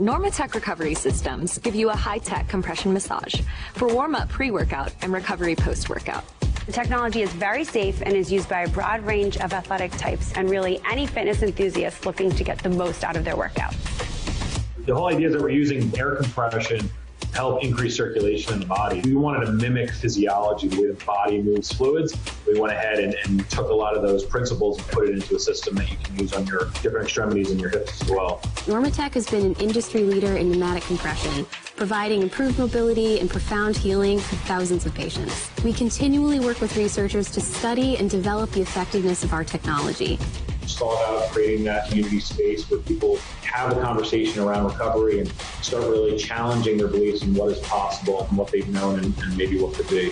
Normatec recovery systems give you a high-tech compression massage for warm-up pre-workout and recovery post-workout. The technology is very safe and is used by a broad range of athletic types and really any fitness enthusiast looking to get the most out of their workout. The whole idea is that we're using air compression to help increase circulation in the body. We wanted to mimic physiology, the way the body moves fluids. We went ahead and took a lot of those principles and put it into a system that you can use on your different extremities and your hips as well. Normatec has been an industry leader in pneumatic compression, providing improved mobility and profound healing for thousands of patients. We continually work with researchers to study and develop the effectiveness of our technology. It's all about creating that community space where people have a conversation around recovery and start really challenging their beliefs in what is possible and what they've known and maybe what could be.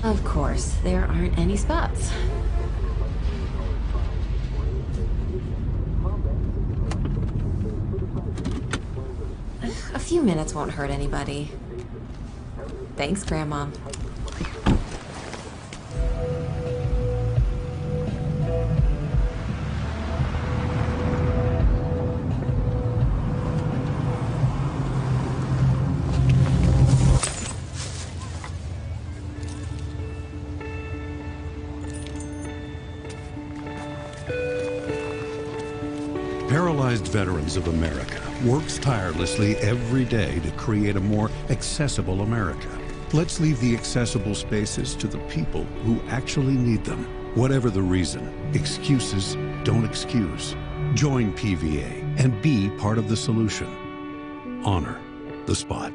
Of course, there aren't any spots. A few minutes won't hurt anybody. Thanks, Grandma. Paralyzed Veterans of America works tirelessly every day to create a more accessible America. Let's leave the accessible spaces to the people who actually need them. Whatever the reason, excuses don't excuse. Join PVA and be part of the solution. Honor the spot.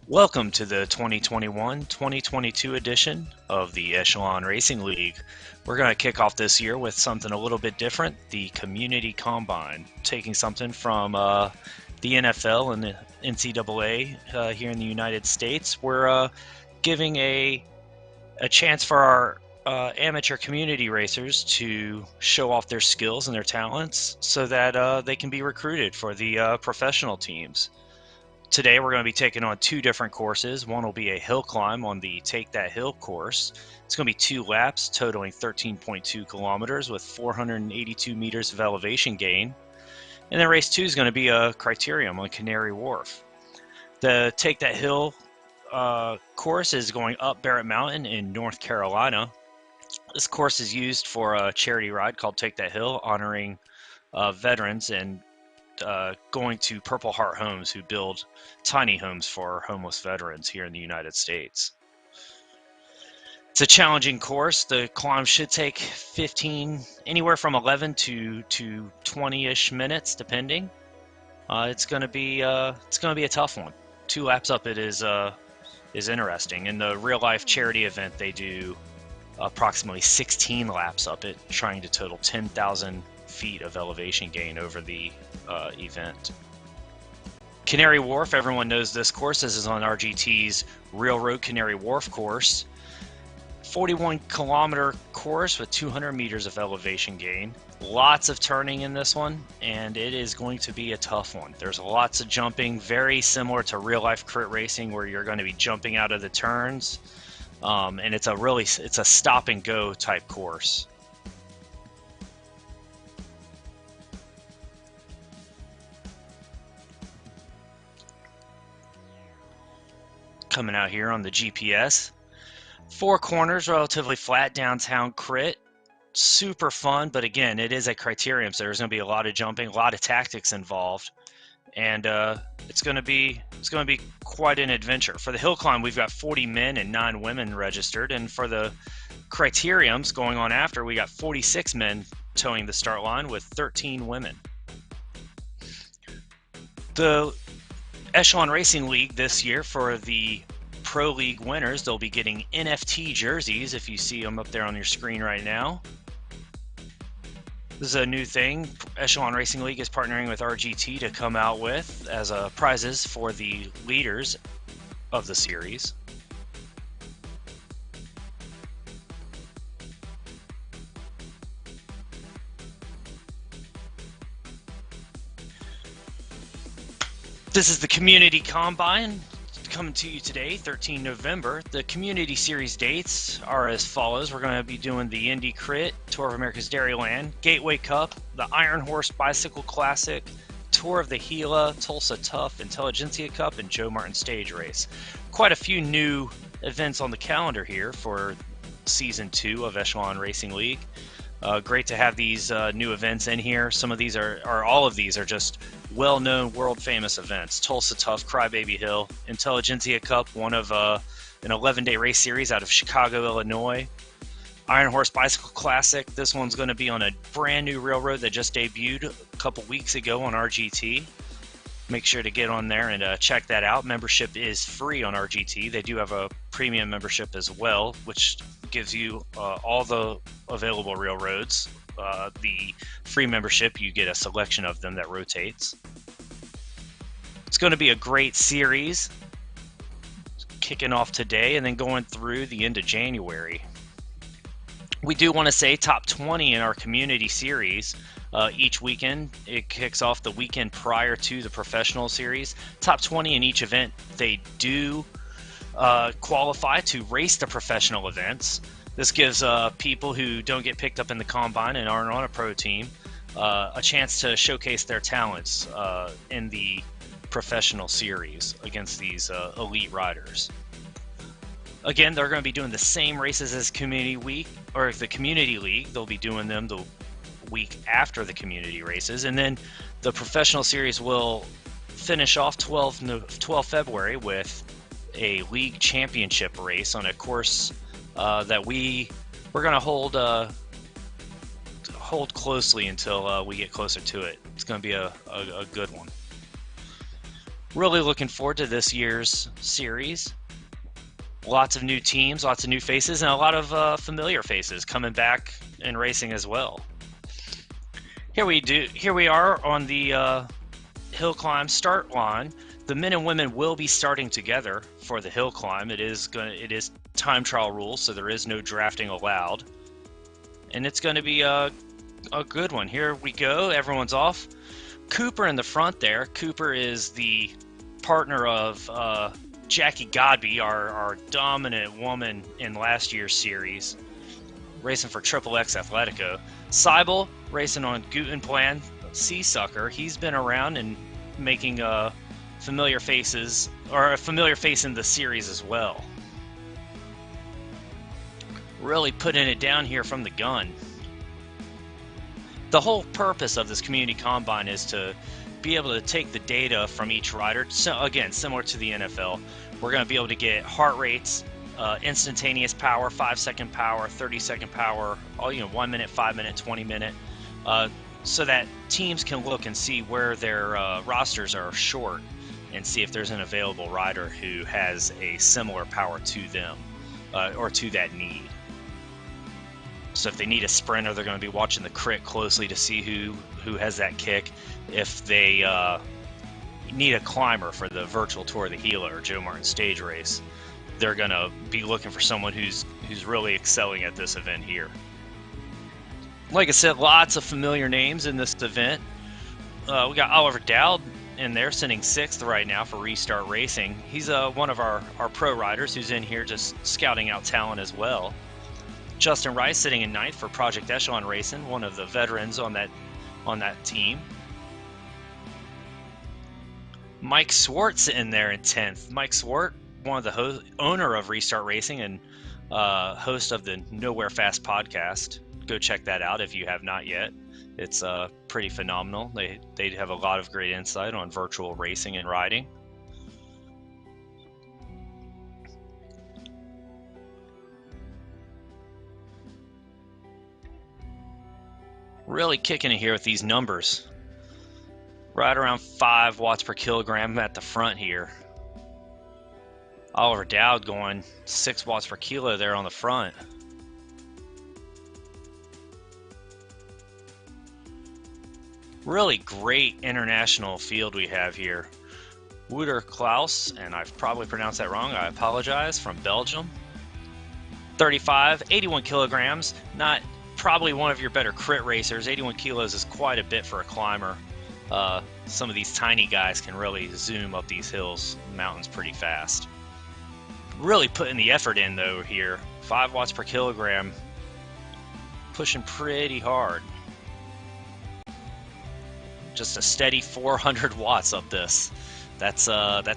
Welcome to the 2021-2022 edition of the Echelon Racing League. We're going to kick off this year with something a little bit different, the Community Combine, taking something from the NFL and the NCAA here in the United States. We're giving a chance for our amateur community racers to show off their skills and their talents so that they can be recruited for the professional teams. Today we're going to be taking on two different courses. One will be a hill climb on the Take That Hill course. It's going to be 2 laps totaling 13.2 kilometers with 482 meters of elevation gain. And then race 2 is going to be a criterium on Canary Wharf. The Take That Hill course is going up Barrett Mountain in North Carolina. This course is used for a charity ride called Take That Hill, honoring veterans and going to Purple Heart Homes, who build tiny homes for homeless veterans here in the United States. It's a challenging course. The climb should take anywhere from 11 to 20-ish minutes, depending. It's going to be a tough one. 2 laps up it is interesting. In the real life charity event, they do approximately 16 laps up it, trying to total 10,000 feet of elevation gain over the event. Canary Wharf, everyone knows this course. This is on RGT's Railroad Canary Wharf course. 41 kilometer course with 200 meters of elevation gain. Lots of turning in this one, and it is going to be a tough one. There's lots of jumping, very similar to real life crit racing, where you're going to be jumping out of the turns, and it's a stop and go type course. Coming out here on the GPS. 4 corners, relatively flat downtown crit. Super fun, but again, it is a criterium, so there's going to be a lot of jumping, a lot of tactics involved, and it's going to be quite an adventure. For the hill climb, we've got 40 men and 9 women registered, and for the criteriums going on after, we got 46 men towing the start line with 13 women. The Echelon Racing League this year, for the Pro League winners, they'll be getting NFT jerseys, if you see them up there on your screen right now. This is a new thing Echelon Racing League is partnering with RGT to come out with as prizes for the leaders of the series. This is the Community Combine. coming to you today, 13 November. The Community Series dates are as follows. We're going to be doing the Indy Crit, Tour of America's Dairyland, Gateway Cup, the Iron Horse Bicycle Classic, Tour of the Gila, Tulsa Tough, Intelligentsia Cup, and Joe Martin Stage Race. Quite a few new events on the calendar here for Season 2 of Echelon Racing League. Great to have these new events in here. Some of these all of these are just well-known, world-famous events. Tulsa Tough, Crybaby Hill, Intelligentsia Cup, one of an 11-day race series out of Chicago, Illinois. Iron Horse Bicycle Classic. This one's going to be on a brand new railroad that just debuted a couple weeks ago on RGT. Make sure to get on there and check that out. Membership is free on RGT. They do have a premium membership as well, which gives you all the available railroads. The free membership, you get a selection of them that rotates. It's going to be a great series, kicking off today and then going through the end of January. We do want to say top 20 in our community series each weekend. It kicks off the weekend prior to the professional series. Top 20 in each event. They do qualify to race the professional events. This gives people who don't get picked up in the combine and aren't on a pro team a chance to showcase their talents in the professional series against these elite riders. Again, they're going to be doing the same races as Community Week or the Community League. They'll be doing them the week after the community races, and then the professional series will finish off 12 February with a league championship race on a course that we're going to hold closely until we get closer to it. It's going to be a good one. Really looking forward to this year's series. Lots of new teams, lots of new faces, and a lot of familiar faces coming back and racing as well. Here we are on the hill climb start line. The men and women will be starting together for the hill climb. It is time trial rules, so there is no drafting allowed, and it's going to be a good one. Here we go. Everyone's off. Cooper in the front there. Cooper is the partner of Jackie Godby, our dominant woman in last year's series, racing for Triple X Athletico. Seibel racing on Gutenplan Seasucker. He's been around and making familiar faces, or a familiar face in the series as well. Really putting it down here from the gun. The whole purpose of this community combine is to be able to take the data from each rider. So again, similar to the NFL, we're going to be able to get heart rates, instantaneous power, 5-second power, 30-second power, 1 minute, 5 minute, 20 minute, so that teams can look and see where their rosters are short and see if there's an available rider who has a similar power to them or to that need. So if they need a sprinter, they're going to be watching the crit closely to see who has that kick. If they need a climber for the virtual Tour of the Gila or Joe Martin Stage Race, they're going to be looking for someone who's really excelling at this event here. Like I said, lots of familiar names in this event. We got Oliver Dowd in there, sitting 6th right now for Restart Racing. He's one of our pro riders who's in here just scouting out talent as well. Justin Rice sitting in 9th for Project Echelon Racing, one of the veterans on that team. Mike Swartz in there in 10th. Mike Swart, one of the owner of Restart Racing and host of the Nowhere Fast podcast. Go check that out if you have not yet. It's pretty phenomenal. They have a lot of great insight on virtual racing and riding. Really kicking it here with these numbers. Right around 5 watts per kilogram at the front here. Oliver Dowd going 6 watts per kilo there on the front. Really great international field we have here. Wouter Klaus, and I've probably pronounced that wrong, I apologize, from Belgium. 35, 81 kilograms, not probably one of your better crit racers. 81 kilos is quite a bit for a climber. some of these tiny guys can really zoom up these hills, mountains pretty fast. Really putting the effort in though here. 5 watts per kilogram, pushing pretty hard. Just a steady 400 watts up this. That's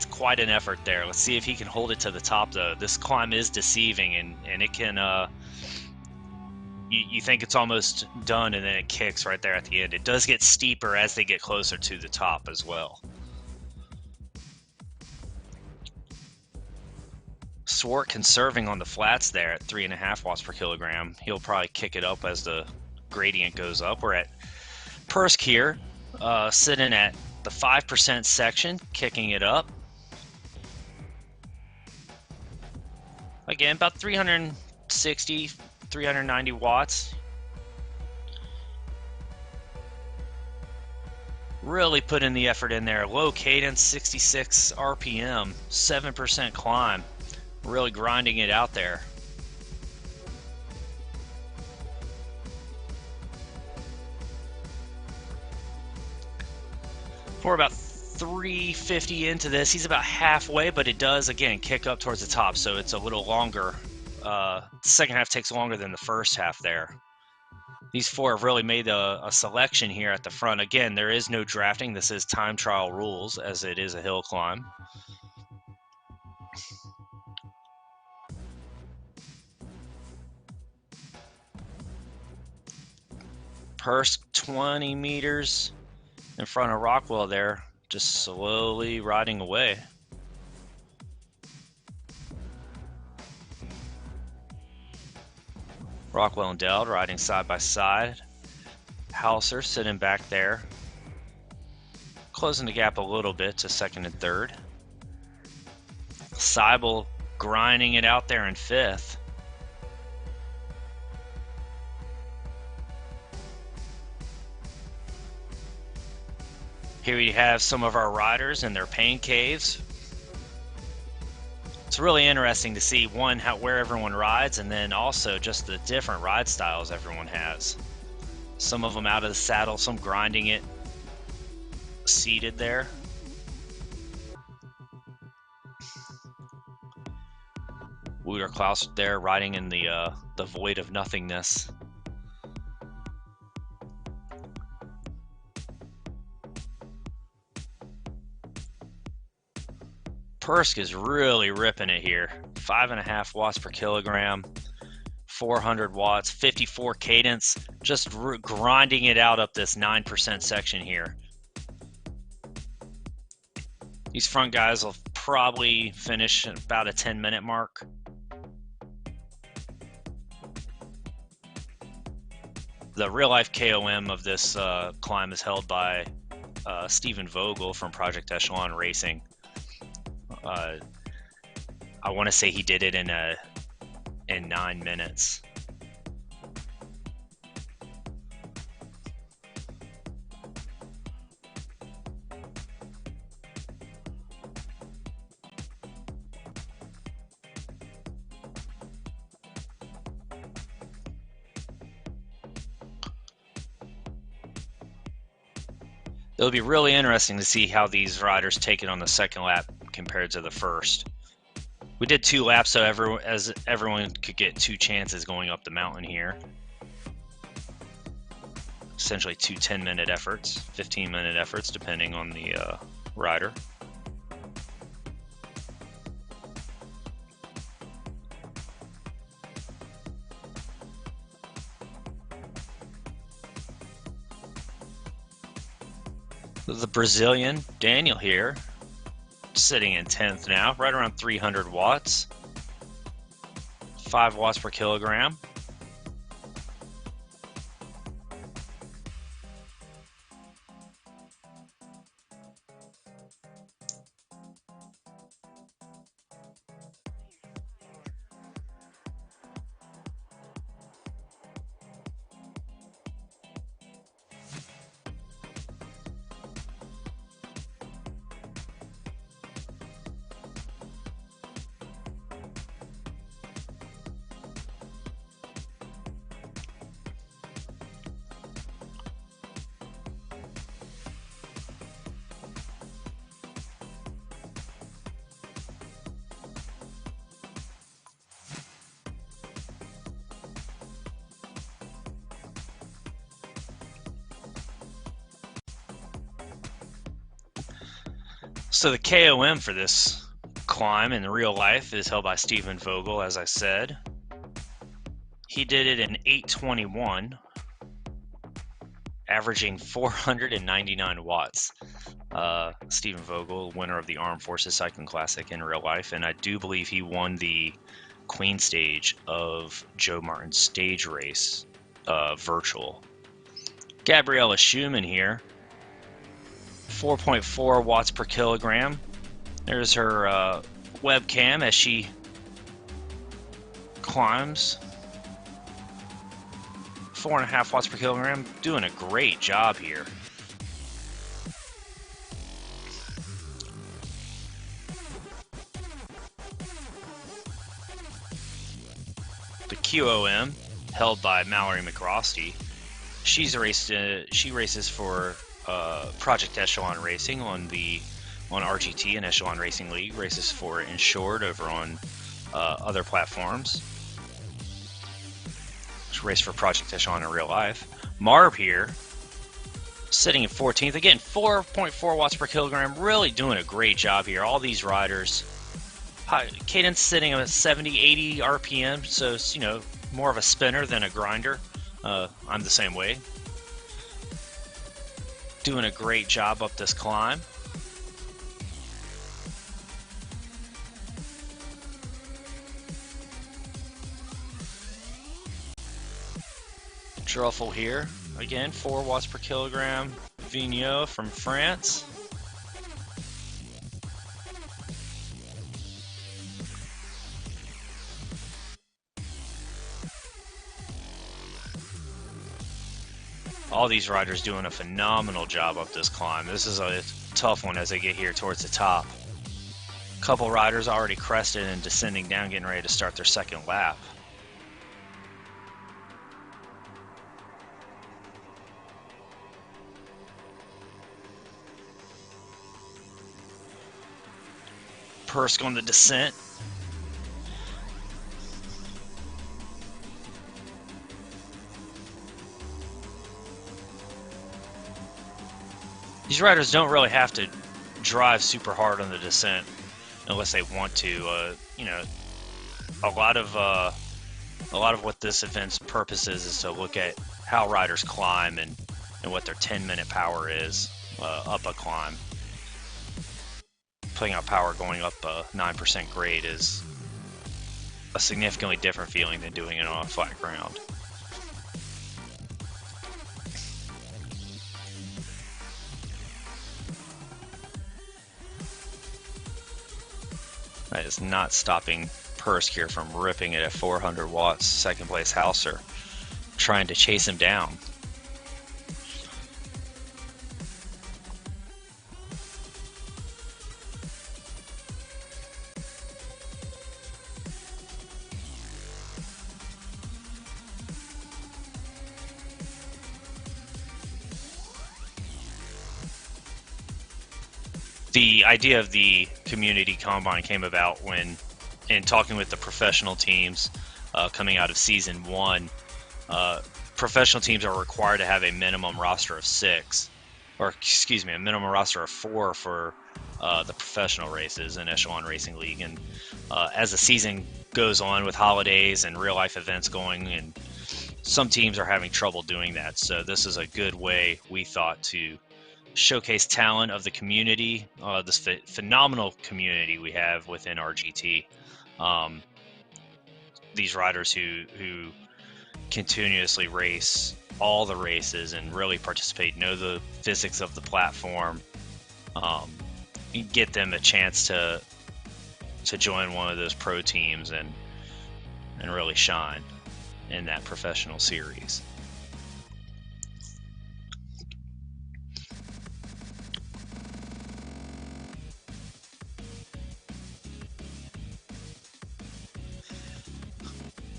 quite an effort there. Let's see if he can hold it to the top though. This climb is deceiving, and it can you think it's almost done, and then it kicks right there at the end. It does get steeper as they get closer to the top as well. Swart conserving on the flats there at 3.5 watts per kilogram. He'll probably kick it up as the gradient goes up. We're at Persk here, sitting at the 5% section, kicking it up. Again, about 360, 390 watts. Really putting the effort in there. Low cadence, 66 RPM, 7% climb. Really grinding it out there. We're about 350 into this. He's about halfway, but it does, again, kick up towards the top, so it's a little longer. The second half takes longer than the first half there. These 4 have really made a selection here at the front. Again, there is no drafting. This is time trial rules, as it is a hill climb. Persk 20 meters in front of Rockwell there, just slowly riding away. Rockwell and Deld riding side by side. Hauser sitting back there, closing the gap a little bit to second and third. Seibel grinding it out there in 5th. Here we have some of our riders in their pain caves. It's really interesting to see, one, where everyone rides, and then also just the different ride styles everyone has. Some of them out of the saddle, some grinding it, seated there. Wouter Klaus there riding in the void of nothingness. Persk is really ripping it here. 5.5 watts per kilogram, 400 watts, 54 cadence, just grinding it out up this 9% section here. These front guys will probably finish at about a 10-minute mark. The real-life KOM of this climb is held by Stephen Vogel from Project Echelon Racing. I want to say he did it in 9 minutes. It'll be really interesting to see how these riders take it on the second lap compared to the first. We did 2 laps, so everyone could get 2 chances going up the mountain here. Essentially 2 10-minute efforts, 15-minute efforts, depending on the rider. The Brazilian, Daniel here, sitting in 10th now, right around 300 watts, 5 watts per kilogram. So the KOM for this climb in real life is held by Stephen Vogel, as I said. He did it in 8:21, averaging 499 watts. Stephen Vogel, winner of the Armed Forces Cycling Classic in real life, and I do believe he won the Queen stage of Joe Martin's stage race, virtual. Gabriella Schumann here, 4.4 watts per kilogram. There's her webcam as she climbs. 4.5 watts per kilogram, doing a great job here. The QOM, held by Mallory McRosty. She races for Project Echelon Racing on RGT and Echelon Racing League. Races for Insured over on other platforms. She raced for Project Echelon in real life. Marb here, sitting in 14th. Again, 4.4 watts per kilogram. Really doing a great job here. All these riders. Cadence sitting at 70, 80 RPM, so it's, you know, more of a spinner than a grinder. I'm the same way. Doing a great job up this climb. Truffle here, again, 4 watts per kilogram. Vigneault from France. All these riders doing a phenomenal job up this climb. This is a tough one as they get here towards the top. A couple riders already crested and descending down, getting ready to start their second lap. Persk on the descent. These riders don't really have to drive super hard on the descent unless they want to. You know, a lot of what this event's purpose is to look at how riders climb and what their 10-minute power is up a climb. Putting out power going up a 9% grade is a significantly different feeling than doing it on a flat ground. That is not stopping Persk here from ripping it at 400 watts. Second place Hauser trying to chase him down. The idea of the community combine came about when, in talking with the professional teams coming out of season 1, professional teams are required to have a minimum roster of 6, or excuse me, a minimum roster of 4 for the professional races in Echelon Racing League. And as the season goes on with holidays and real life events going, and some teams are having trouble doing that. So this is a good way, we thought, to showcase talent of the community, this phenomenal community we have within RGT. These riders who continuously race all the races and really participate, know the physics of the platform, get them a chance to join one of those pro teams and really shine in that professional series.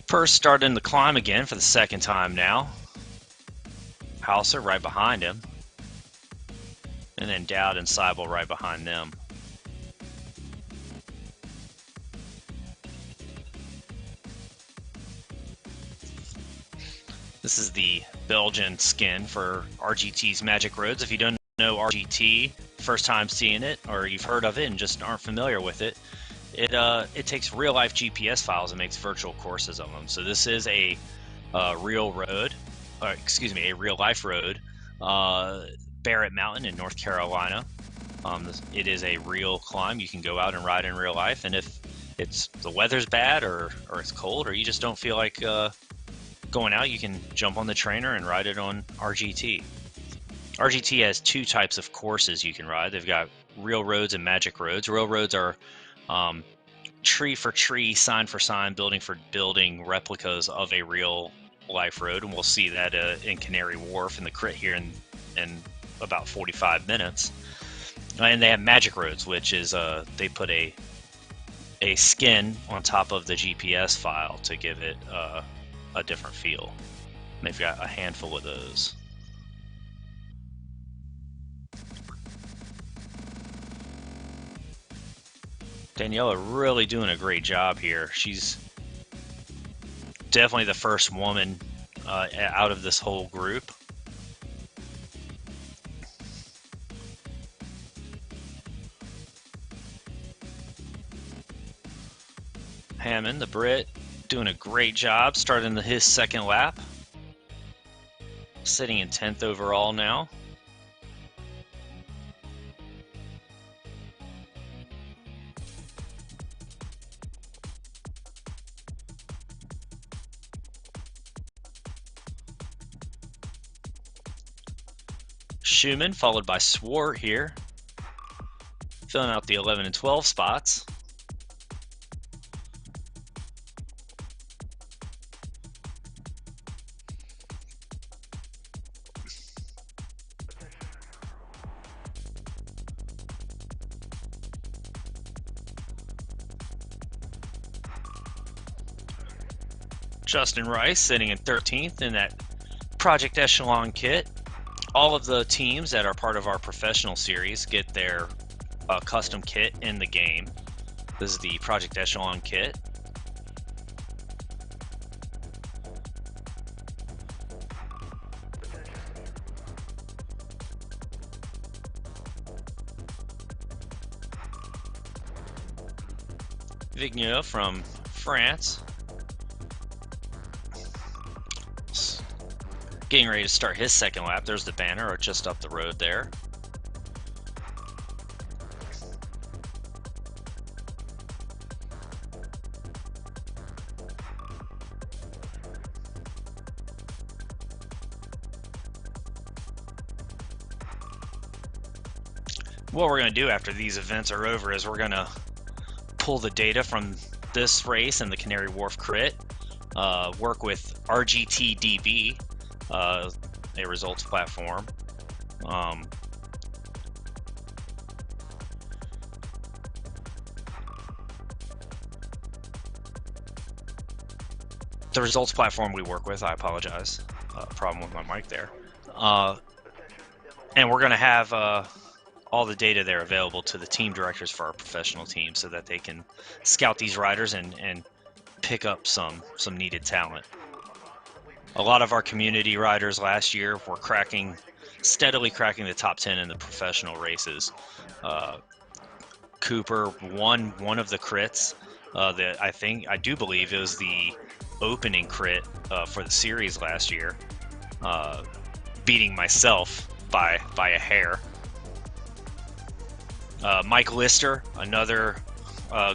First starting the climb again for the second time now. Hauser right behind him. And then Dowd and Seibel right behind them. This is the Belgian skin for RGT's Magic Roads. If you don't know RGT, first time seeing it, or you've heard of it and just aren't familiar with it, it takes real life GPS files and makes virtual courses of them. So this is a real road, a real life road, Barrett Mountain in North Carolina. It is a real climb. You can go out and ride in real life, and if the weather's bad or it's cold or you just don't feel like going out, you can jump on the trainer and ride it on RGT. RGT has two types of courses you can ride. They've got real roads and magic roads. Real roads are tree for tree, sign for sign, building for building replicas of a real life road, and we'll see that in Canary Wharf in the crit here in about 45 minutes. And they have magic roads, which is they put a skin on top of the GPS file to give it a different feel. And they've got a handful of those. Daniela really doing a great job here. She's definitely the first woman out of this whole group. Hammond, the Brit, doing a great job, starting his second lap. Sitting in 10th overall now. Schumann, followed by Swart here, filling out the 11 and 12 spots. Justin Rice sitting in 13th in that Project Echelon kit. All of the teams that are part of our professional series get their custom kit in the game. This is the Project Echelon kit. Vigneux from France. Getting ready to start his second lap. There's the banner, or just up the road there. What we're going to do after these events are over is we're going to pull the data from this race and the Canary Wharf crit, work with RGTDB, a results platform. The results platform we work with, I apologize, problem with my mic there. And we're going to have all the data there available to the team directors for our professional team so that they can scout these riders and pick up some needed talent. A lot of our community riders last year were steadily cracking the top 10 in the professional races. Cooper won one of the crits that I do believe it was the opening crit for the series last year, beating myself by a hair. Mike Lister, another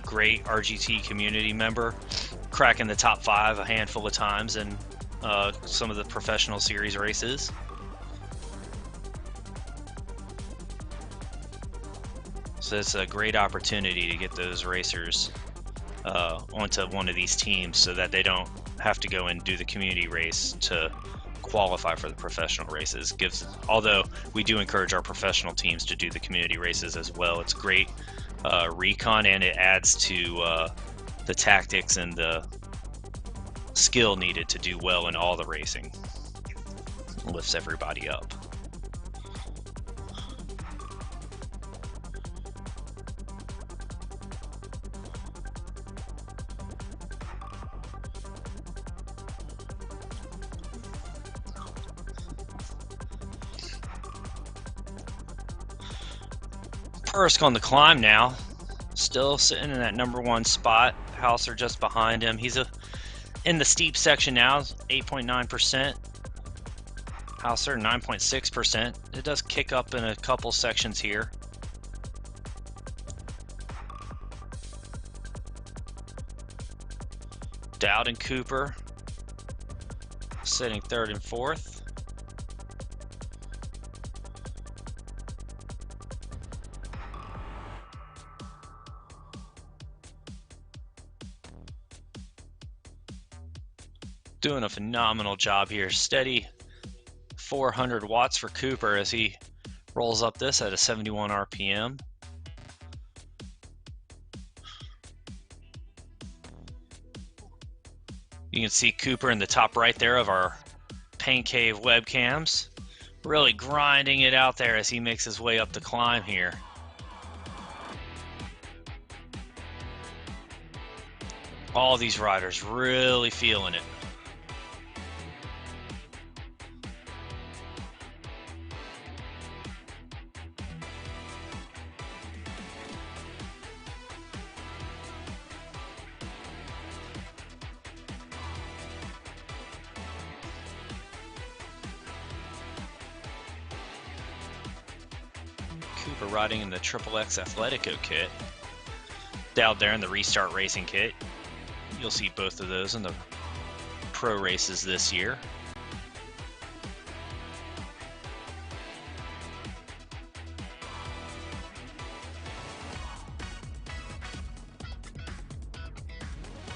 great RGT community member, cracking the top 5 a handful of times in some of the professional series races. So it's a great opportunity to get those racers onto one of these teams so that they don't have to go and do the community race to qualify for the professional races. Although we do encourage our professional teams to do the community races as well. It's great recon, and it adds to the tactics and the skill needed to do well in all the racing. It lifts everybody up. Persk on the climb now, still sitting in that #1 spot. Hauser just behind him. He's in the steep section now, 8.9%. Hauser 9.6%. It does kick up in a couple sections here. Dowd and Cooper sitting 3rd and 4th. Doing a phenomenal job here. Steady 400 watts for Cooper as he rolls up this at a 71 RPM. You can see Cooper in the top right there of our Pain Cave webcams, really grinding it out there as he makes his way up the climb here. All these riders really feeling it. Cooper riding in the XXX Athletico kit. Dowd there in the Restart Racing kit. You'll see both of those in the pro races this year.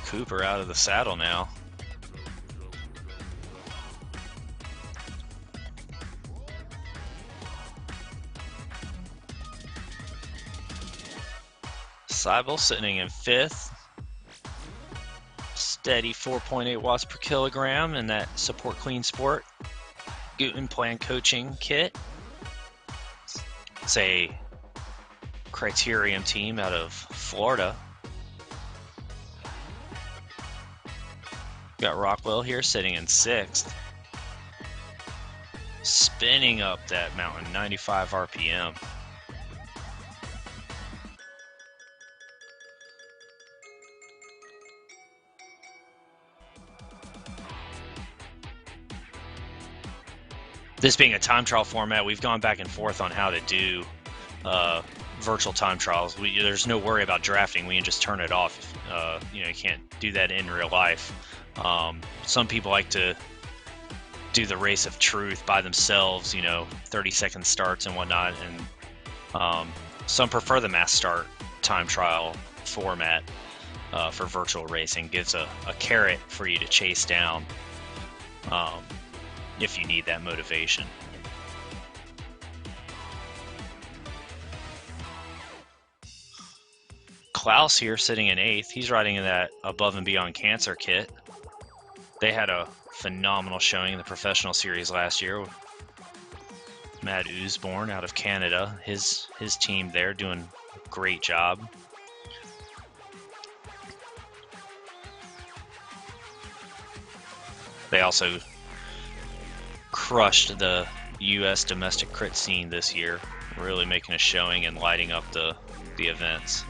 Cooper out of the saddle now. Seibel sitting in 5th. Steady 4.8 watts per kilogram in that Support Clean Sport Guten Plan coaching kit. It's a Criterium team out of Florida. Got Rockwell here sitting in 6th. Spinning up that mountain, 95 RPM. This being a time trial format, we've gone back and forth on how to do virtual time trials. There's no worry about drafting. We can just turn it off. You can't do that in real life. Some people like to do the race of truth by themselves, 30-second starts and whatnot. And some prefer the mass start time trial format for virtual racing. Gives a carrot for you to chase down. If you need that motivation. Klaus here sitting in 8th. He's riding in that Above and Beyond Cancer kit. They had a phenomenal showing in the professional series last year. Matt Usborne out of Canada. His team there doing a great job. They also crushed the U.S. domestic crit scene this year, really making a showing and lighting up the events.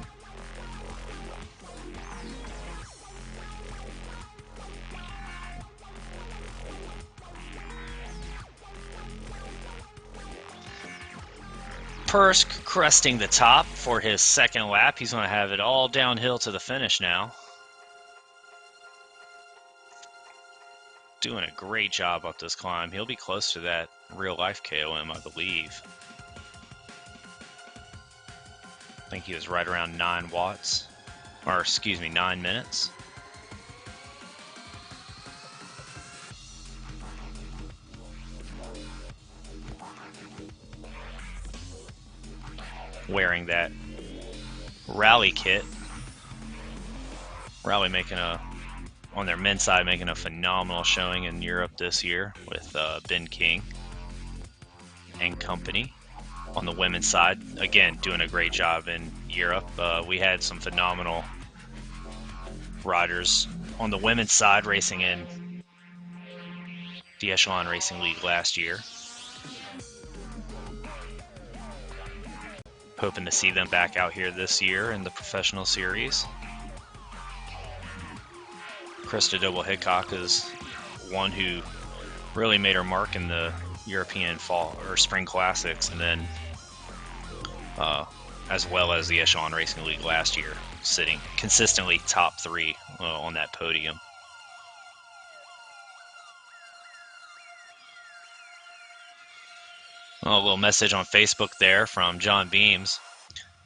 Persk cresting the top for his 2nd lap. He's going to have it all downhill to the finish now. Doing a great job up this climb. He'll be close to that real life KOM, I believe. I think he was right around 9 watts, or excuse me, 9 minutes. Wearing that rally kit. Rally making on their men's side, making a phenomenal showing in Europe this year with Ben King and company. On the women's side, again, doing a great job in Europe. We had some phenomenal riders on the women's side racing in the Echelon Racing League last year. hoping to see them back out here this year in the professional series. Krista Doble-Hickok is one who really made her mark in the European fall or spring classics, and then as well as the Echelon Racing League last year, sitting consistently top 3 on that podium. A little message on Facebook there from John Beams.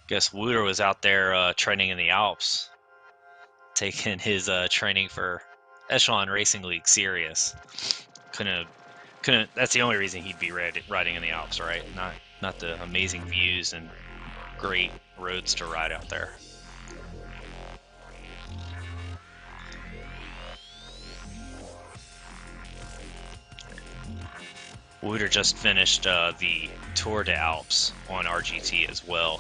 Guess Wooter was out there training in the Alps, taking his training for Echelon Racing League serious. Couldn't. That's the only reason he'd be riding in the Alps, right? Not the amazing views and great roads to ride out there. Wooter just finished the Tour de Alps on RGT as well.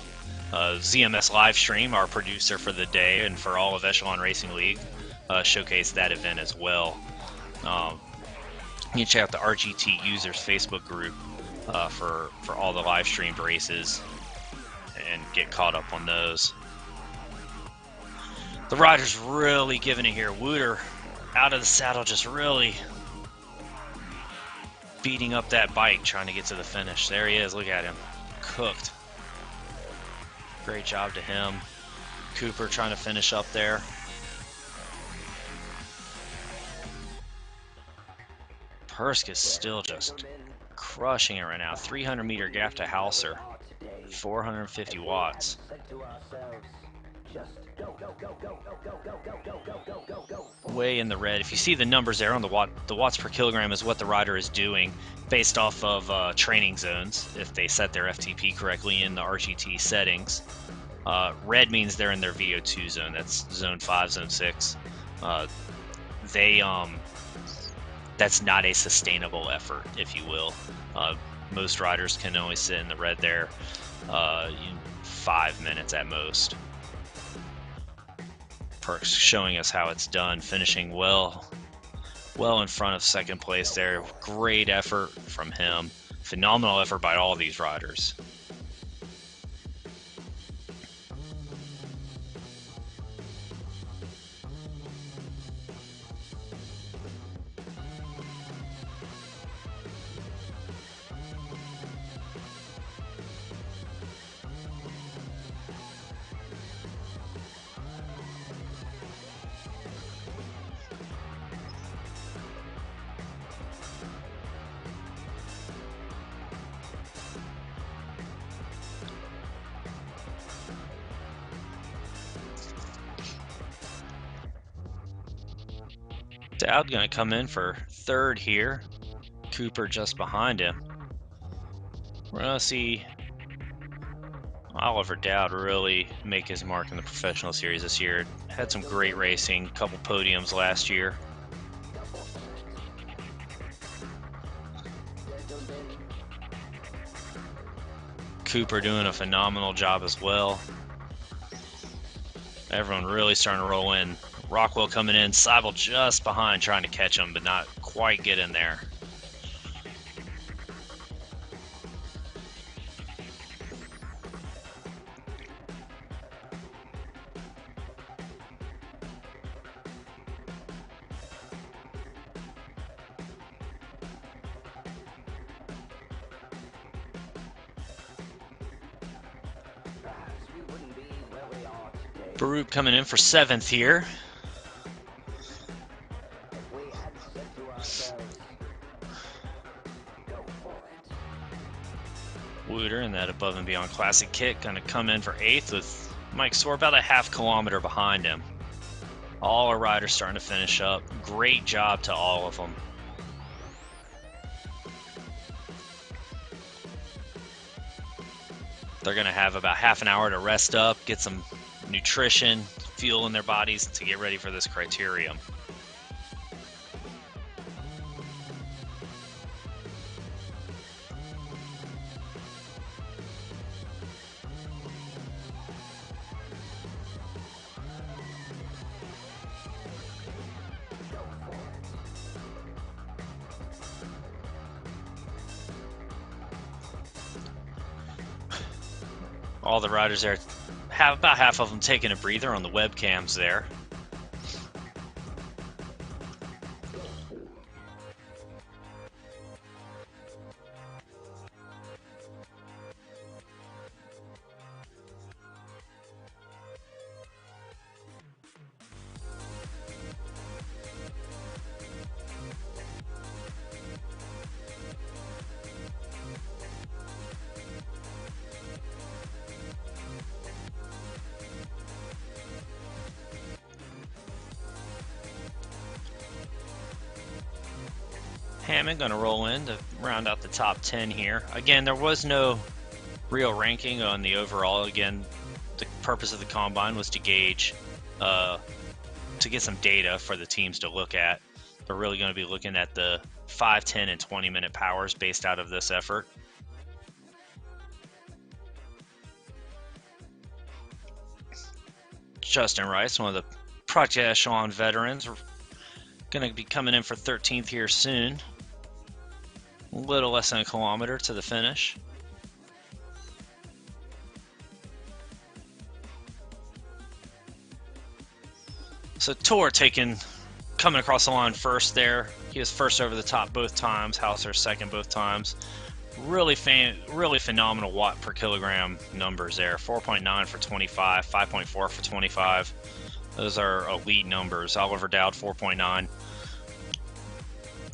ZMS Livestream, our producer for the day and for all of Echelon Racing League, showcased that event as well. You can check out the RGT users Facebook group for all the live streamed races and get caught up on those. The rider's really giving it here. Wooter out of the saddle, just really beating up that bike, trying to get to the finish. There he is. Look at him. Cooked. Great job to him. Cooper trying to finish up there. Persk is still just crushing it right now. 300-meter gap to Hauser. 450 watts. Way in the red. If you see the numbers there on the watts per kilogram is what the rider is doing based off of training zones, if they set their FTP correctly in the RGT settings. Red means they're in their VO2 zone. That's zone 5, zone 6. That's not a sustainable effort, if you will. Most riders can only sit in the red there 5 minutes at most. Perks showing us how it's done, finishing well in front of second place there. Great effort from him. Phenomenal effort by all these riders. Dowd going to come in for third here. Cooper just behind him. We're going to see Oliver Dowd really make his mark in the professional series this year. Had some great racing, couple podiums last year. Cooper doing a phenomenal job as well. Everyone really starting to roll in. Rockwell coming in, Seibel just behind trying to catch him, but not quite get in there. Baruch coming in for 7th here. Wooter in that above and beyond classic kit going to come in for 8th with Mike Soar about a half kilometer behind him. All our riders starting to finish up. Great job to all of them. They're going to have about half an hour to rest up, get some nutrition, fuel in their bodies to get ready for this criterium. All the riders there, about half of them taking a breather on the webcams there. Hammond going to roll in to round out the top 10 here. Again, there was no real ranking on the overall. Again, the purpose of the combine was to gauge, to get some data for the teams to look at. They're really going to be looking at the 5, 10, and 20-minute powers based out of this effort. Justin Rice, one of the Project Echelon veterans, going to be coming in for 13th here soon. A little less than a kilometer to the finish. So Tor coming across the line first there. He was first over the top both times. Hauser second both times. Really phenomenal watt per kilogram numbers there. 4.9 for 25, 5.4 for 25. Those are elite numbers. Oliver Dowd 4.9.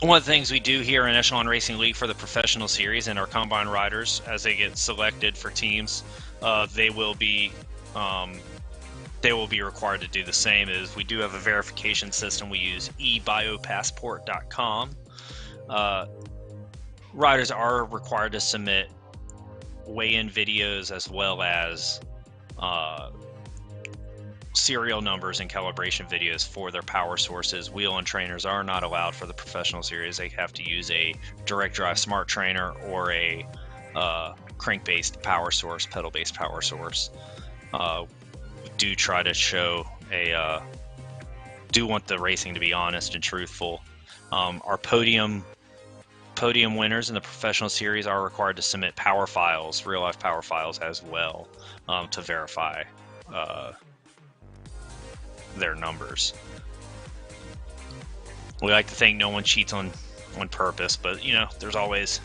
One of the things we do here in Echelon Racing League for the professional series and our combine riders, as they get selected for teams, they will be required to do the same. Is we do have a verification system. We use ebiopassport.com. Riders are required to submit weigh-in videos as well as serial numbers and calibration videos for their power sources. Wheel and trainers are not allowed for the professional series. They have to use a direct drive smart trainer or a crank-based power source, pedal-based power source. We do try to show do want the racing to be honest and truthful. Our podium winners in the professional series are required to submit power files, real-life power files as well, to verify their numbers. We like to think no one cheats on purpose, but you know, there's always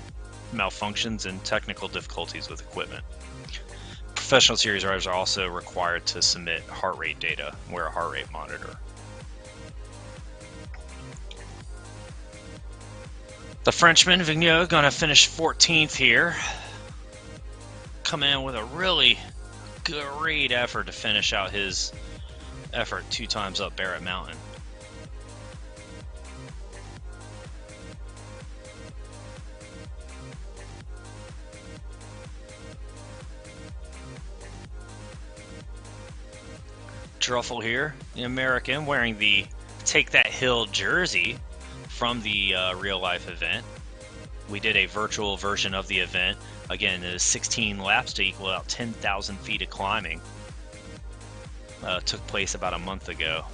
malfunctions and technical difficulties with equipment. Professional series riders are also required to submit heart rate data, wear a heart rate monitor. The Frenchman Vigneault gonna finish 14th here. Come in with a really great effort to finish out his effort 2 times up Barrett Mountain. Druffel here, the American, wearing the Take That Hill jersey from the real life event. We did a virtual version of the event. Again, it is 16 laps to equal out 10,000 feet of climbing. Took place about a month ago.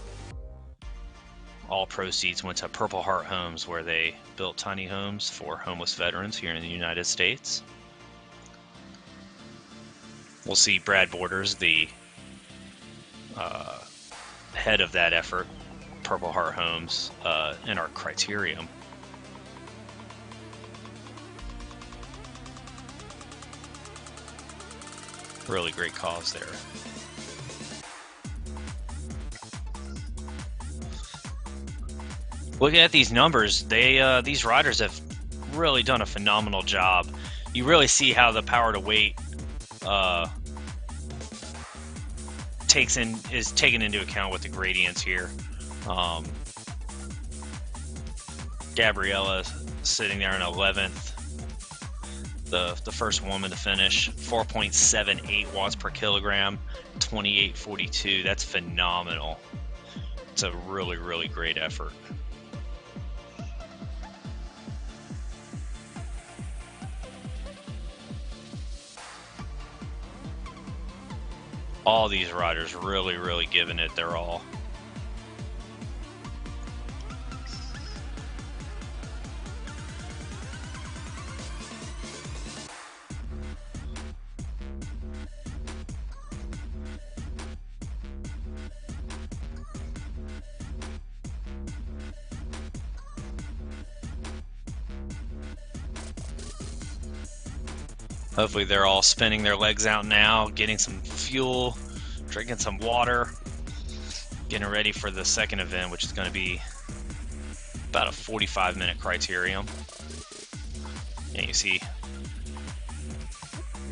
All proceeds went to Purple Heart Homes, where they built tiny homes for homeless veterans here in the United States. We'll see Brad Borders, the head of that effort, Purple Heart Homes, in our criterium. Really great cause there. Looking at these numbers, these riders have really done a phenomenal job. You really see how the power to weight is taken into account with the gradients here. Gabriella sitting there in 11th, the first woman to finish, 4.78 watts per kilogram, 28.42. That's phenomenal. It's a really, really great effort. All these riders really, really giving it their all. Hopefully they're all spinning their legs out now, getting some fuel, drinking some water, getting ready for the second event, which is going to be about a 45-minute criterium. And you see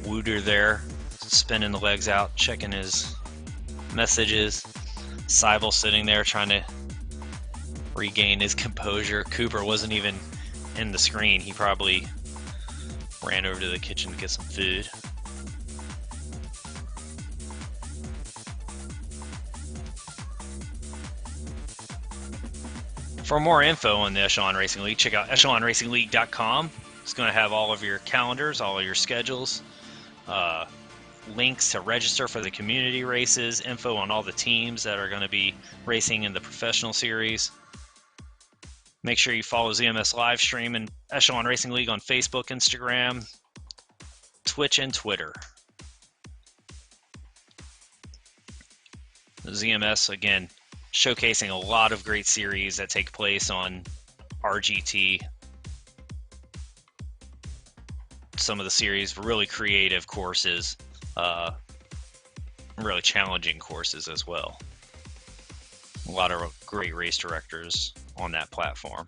Wooter there, spinning the legs out, checking his messages. Seibel sitting there trying to regain his composure. Cooper wasn't even in the screen. He probably ran over to the kitchen to get some food. For more info on the Echelon Racing League, check out echelonracingleague.com. It's going to have all of your calendars, all of your schedules, links to register for the community races, info on all the teams that are going to be racing in the professional series. Make sure you follow ZMS live stream and Echelon Racing League on Facebook, Instagram, Twitch, and Twitter. ZMS, again, showcasing a lot of great series that take place on RGT. Some of the series really creative courses, really challenging courses as well. A lot of great race directors on that platform.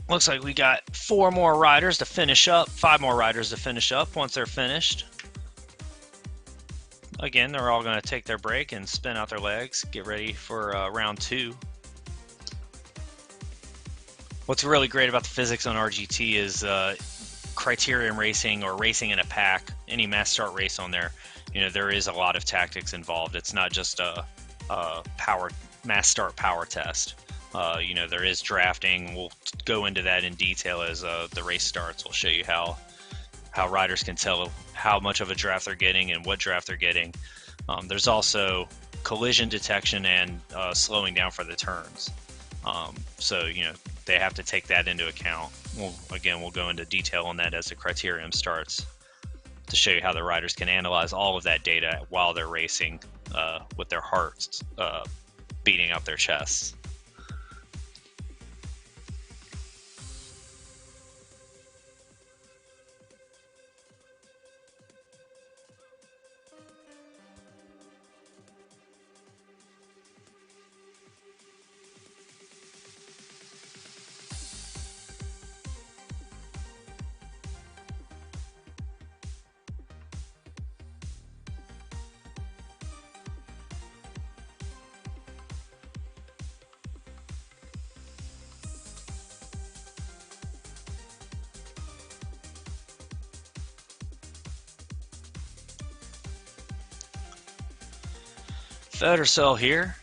Looks like we got 4 more riders to finish up, 5 more riders to finish up once they're finished. Again, they're all going to take their break and spin out their legs, get ready for round 2. What's really great about the physics on RGT is criterium racing or racing in a pack, any mass start race on there, you know, there is a lot of tactics involved. It's not just a mass start power test. You know, there is drafting. We'll go into that in detail as the race starts. We'll show you how riders can tell how much of a draft they're getting and what draft they're getting. There's also collision detection and slowing down for the turns. So, you know, they have to take that into account. We'll go into detail on that as the criterium starts to show you how the riders can analyze all of that data while they're racing with their hearts beating out their chests. Federcell here,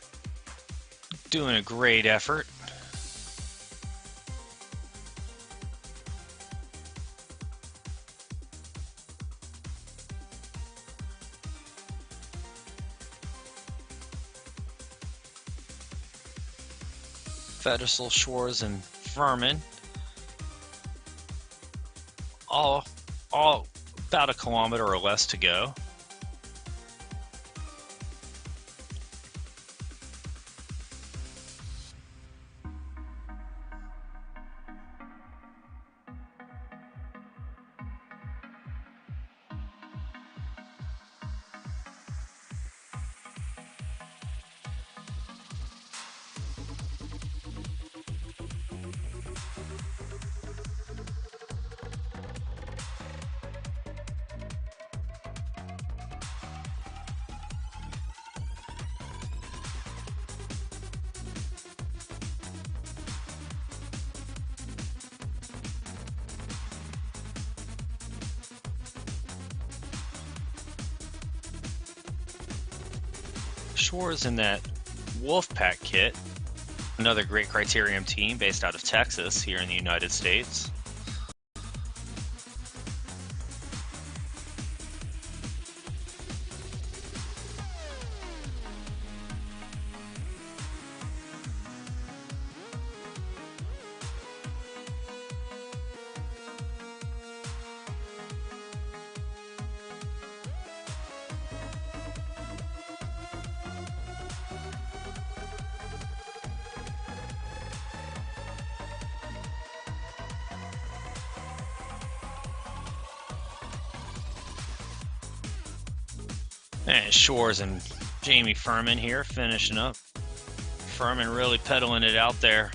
doing a great effort. Federcell, Schwarz, and Furman, all about a kilometer or less to go. Schwarz in that Wolfpack kit, another great criterium team based out of Texas here in the United States. And Shores and Jamie Furman here finishing up. Furman really pedaling it out there.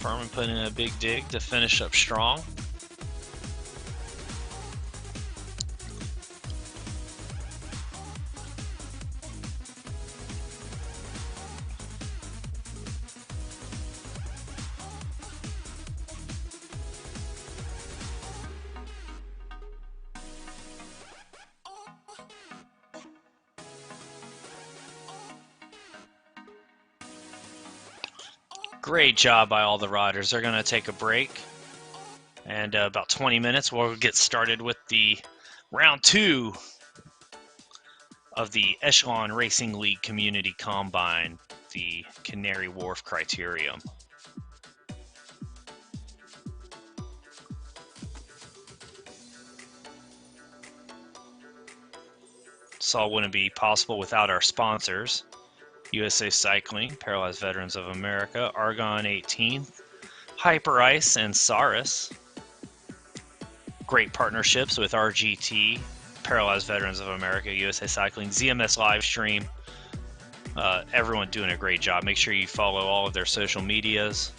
Furman putting in a big dig to finish up strong. Great job by all the riders. They're going to take a break. And about 20 minutes, we'll get started with the round 2 of the Echelon Racing League Community Combine, the Canary Wharf Criterium. This all wouldn't be possible without our sponsors. USA Cycling, Paralyzed Veterans of America, Argon 18, Hyper Ice, and Saris. Great partnerships with RGT, Paralyzed Veterans of America, USA Cycling, ZMS Livestream. Everyone doing a great job. Make sure you follow all of their social medias.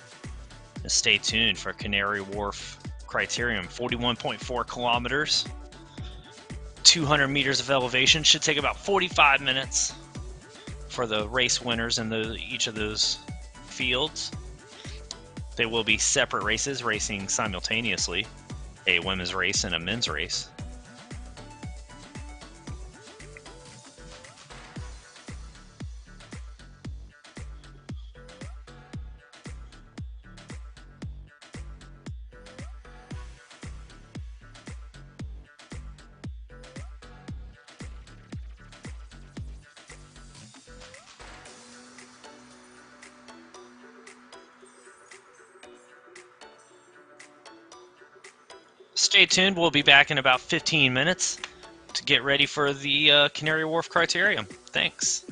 And stay tuned for Canary Wharf Criterium. 41.4 kilometers, 200 meters of elevation. Should take about 45 minutes for the race winners in each of those fields. They will be separate races, racing simultaneously, a women's race and a men's race. Stay tuned. We'll be back in about 15 minutes to get ready for the Canary Wharf Criterium. Thanks.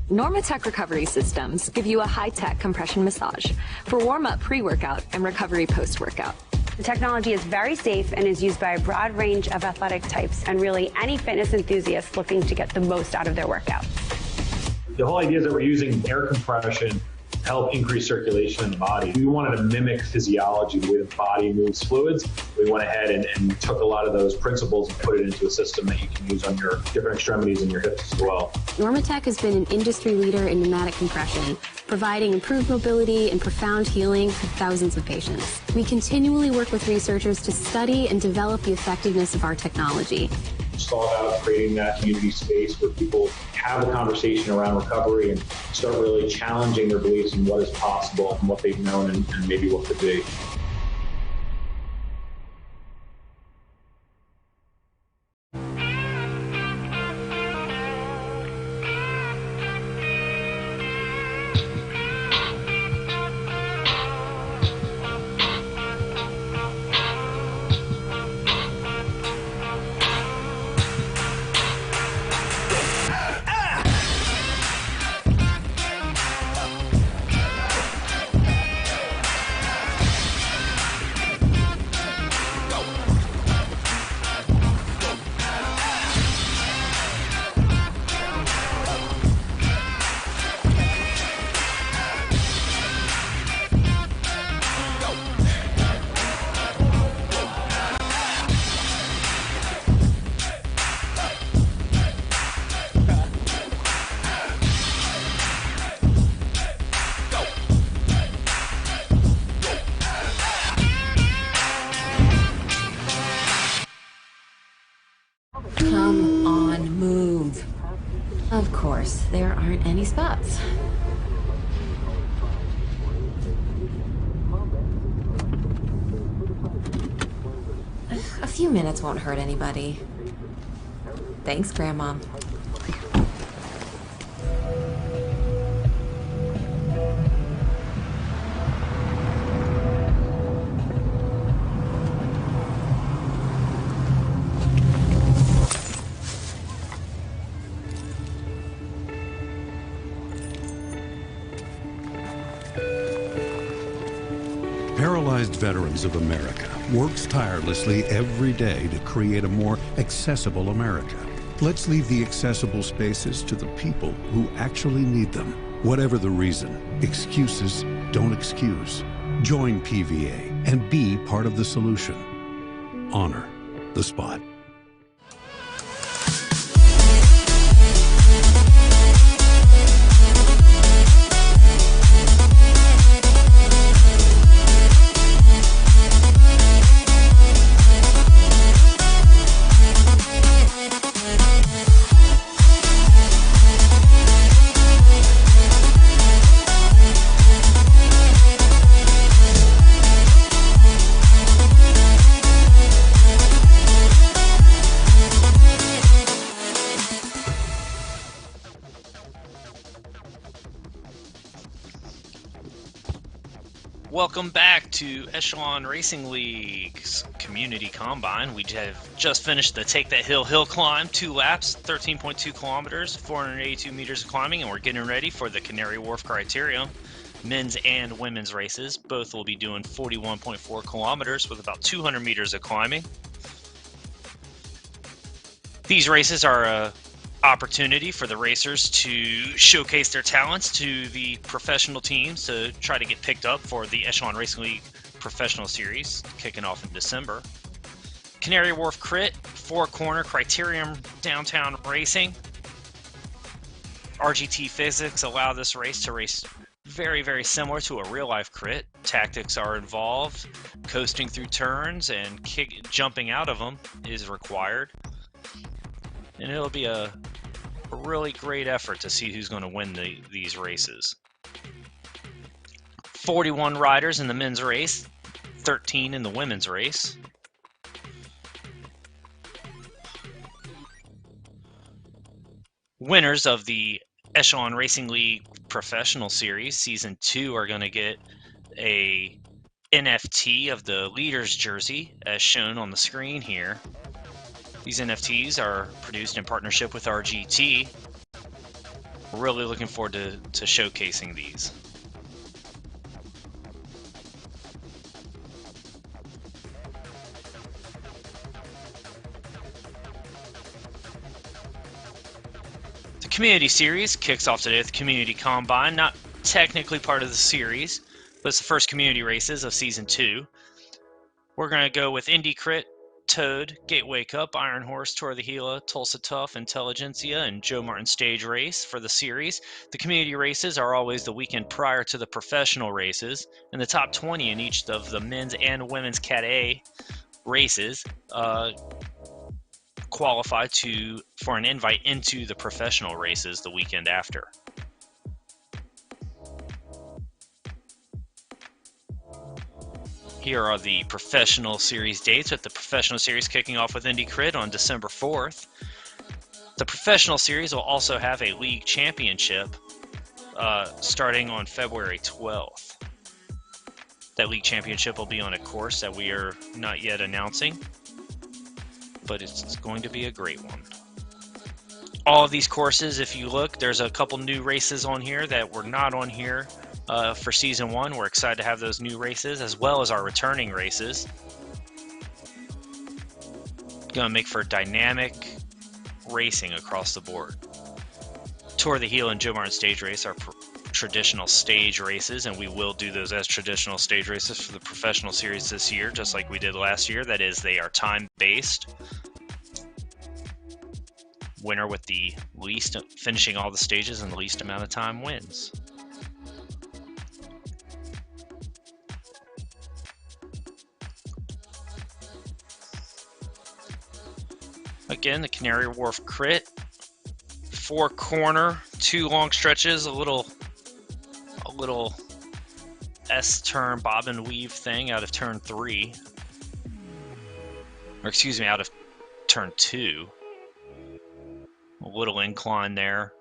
Normatec recovery systems give you a high-tech compression massage for warm-up pre-workout and recovery post-workout. The technology is very safe and is used by a broad range of athletic types and really any fitness enthusiast looking to get the most out of their workout. The whole idea is that we're using air compression to help increase circulation in the body. We wanted to mimic physiology, the way the body moves fluids. We went ahead and took a lot of those principles and put it into a system that you can use on your different extremities and your hips as well. Normatec has been an industry leader in pneumatic compression, providing improved mobility and profound healing for thousands of patients. We continually work with researchers to study and develop the effectiveness of our technology. It's all about creating that community space where people have a conversation around recovery and start really challenging their beliefs in what is possible and what they've known and maybe what could be. Come on, move. Of course, there aren't any spots. A few minutes won't hurt anybody. Thanks, Grandma. Paralyzed Veterans of America works tirelessly every day to create a more accessible America. Let's leave the accessible spaces to the people who actually need them. Whatever the reason, excuses don't excuse. Join PVA and be part of the solution. Honor the spot. Welcome back to Echelon Racing League's Community Combine. We have just finished the Take That Hill climb, 2 laps, 13.2 kilometers, 482 meters of climbing, and we're getting ready for the Canary Wharf Criterium. Men's and women's races. Both will be doing 41.4 kilometers with about 200 meters of climbing. These races are a opportunity for the racers to showcase their talents to the professional teams to try to get picked up for the Echelon Racing League Professional Series kicking off in December. Canary Wharf Crit, 4-corner Criterium downtown racing. RGT physics allow this race to race very, very similar to a real-life crit. Tactics are involved. Coasting through turns and jumping out of them is required. And it'll be a really great effort to see who's going to win these races. 41 riders in the men's race, 13 in the women's race. Winners of the Echelon Racing League Professional Series Season 2 are going to get a NFT of the leader's jersey, as shown on the screen here. These NFTs are produced in partnership with RGT. Really looking forward to showcasing these. The Community Series kicks off today with the Community Combine, not technically part of the series, but it's the first community races of Season 2. We're going to go with Indy Crit, Toad, Gateway Cup, Iron Horse, Tour of the Gila, Tulsa Tough, Intelligentsia, and Joe Martin Stage Race for the series. The community races are always the weekend prior to the professional races, and the top 20 in each of the men's and women's Cat A races qualify for an invite into the professional races the weekend after. Here are the professional series dates, with the professional series kicking off with Indy Crit on December 4th. The professional series will also have a league championship starting on February 12th. That league championship will be on a course that we are not yet announcing, but it's going to be a great one. All of these courses, if you look, there's a couple new races on here that were not on here for Season 1. We're excited to have those new races, as well as our returning races. Going to make for dynamic racing across the board. Tour of the Gila and Joe Martin Stage Race are traditional stage races, and we will do those as traditional stage races for the professional series this year, just like we did last year. That is, they are time-based. Winner with the least, finishing all the stages in the least amount of time, wins. Again, the Canary Wharf Crit, 4 corner, 2 long stretches, a little S-turn bob and weave thing out of turn 3, or excuse me, out of turn 2. A little incline there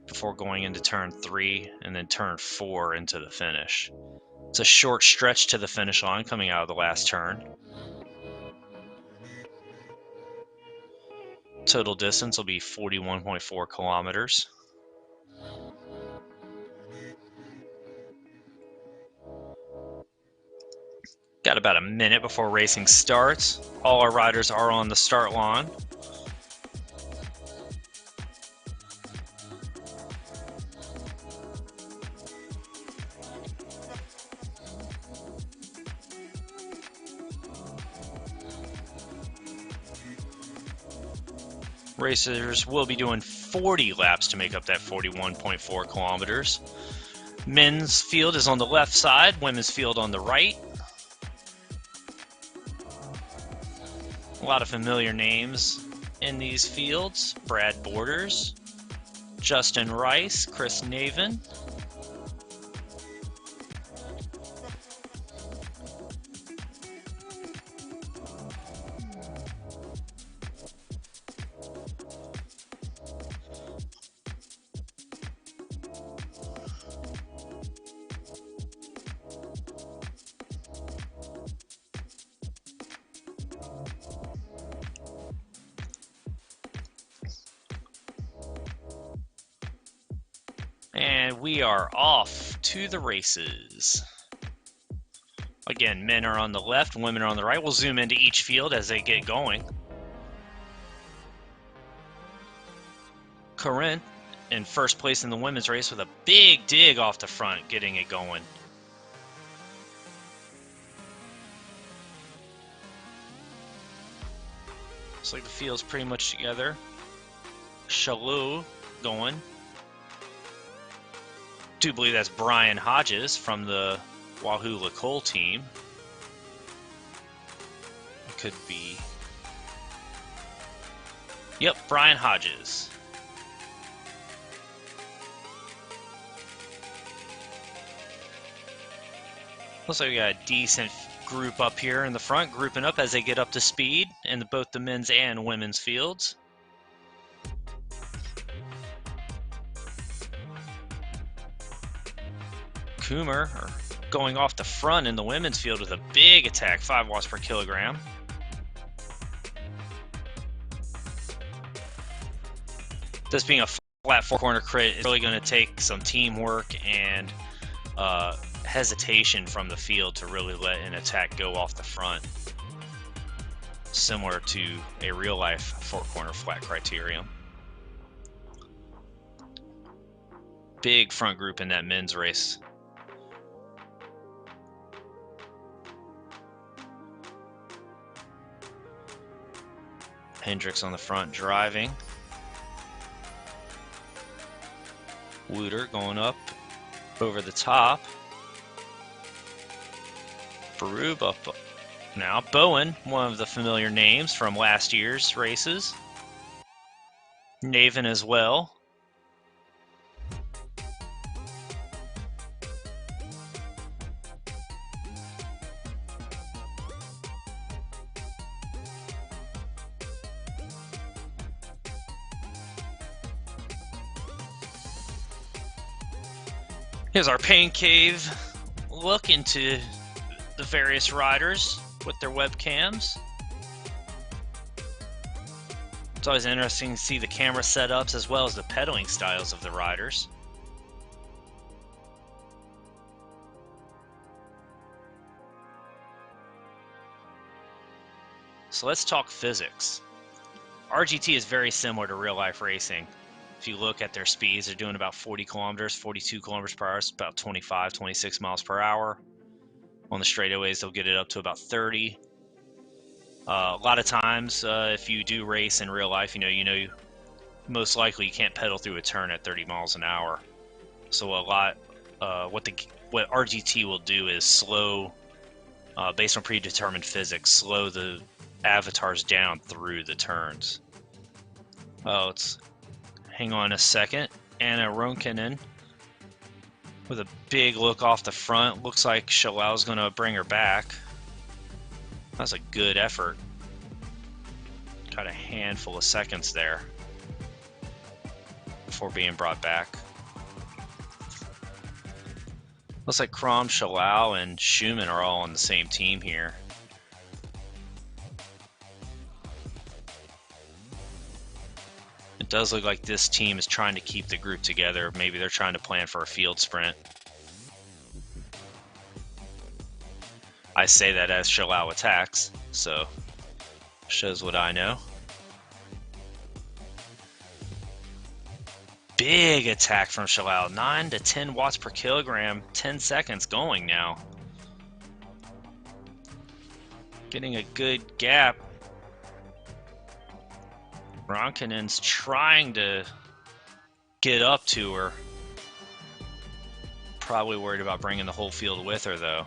before going into turn 3, and then turn 4 into the finish. It's a short stretch to the finish line coming out of the last turn. Total distance will be 41.4 kilometers. Got about a minute before racing starts. All our riders are on the start line. Racers will be doing 40 laps to make up that 41.4 kilometers. Men's field is on the left side, women's field on the right. A lot of familiar names in these fields: Brad Borders, Justin Rice, Chris Navin. And we are off to the races. Again, men are on the left, women are on the right. We'll zoom into each field as they get going. Corinne in first place in the women's race with a big dig off the front, getting it going. Looks like the field's pretty much together. Shalou going. Do believe that's Brian Hodges from the Wahoo Lacole team. It could be. Yep, Brian Hodges. Looks like we got a decent group up here in the front, grouping up as they get up to speed in both the men's and women's fields. Coomer going off the front in the women's field with a big attack, 5 watts per kilogram. This being a flat four-corner crit is really going to take some teamwork and hesitation from the field to really let an attack go off the front, similar to a real-life four-corner flat criterium. Big front group in that men's race. Hendricks on the front driving. Wooter going up over the top. Berube up now. Bowen, one of the familiar names from last year's races. Naven as well. Here's our pain cave look into the various riders with their webcams. It's always interesting to see the camera setups as well as the pedaling styles of the riders. So let's talk physics. RGT is very similar to real life racing. If you look at their speeds, they're doing about 40 kilometers, 42 kilometers per hour, it's about 25, 26 miles per hour. On the straightaways, they'll get it up to about 30. A lot of times, if you do race in real life, most likely you can't pedal through a turn at 30 miles an hour. So what RGT will do is slow, based on predetermined physics, slow the avatars down through the turns. Hang on a second. Anna Ronkanen with a big look off the front. Looks like Shalal's going to bring her back. That's a good effort. Got a handful of seconds there before being brought back. Looks like Krom, Shalal, and Schumann are all on the same team here. It does look like this team is trying to keep the group together. Maybe they're trying to plan for a field sprint. I say that as Shalal attacks, so shows what I know. Big attack from Shalal, 9 to 10 watts per kilogram, 10 seconds going now. Getting a good gap. Ronkanen's trying to get up to her. Probably worried about bringing the whole field with her, though.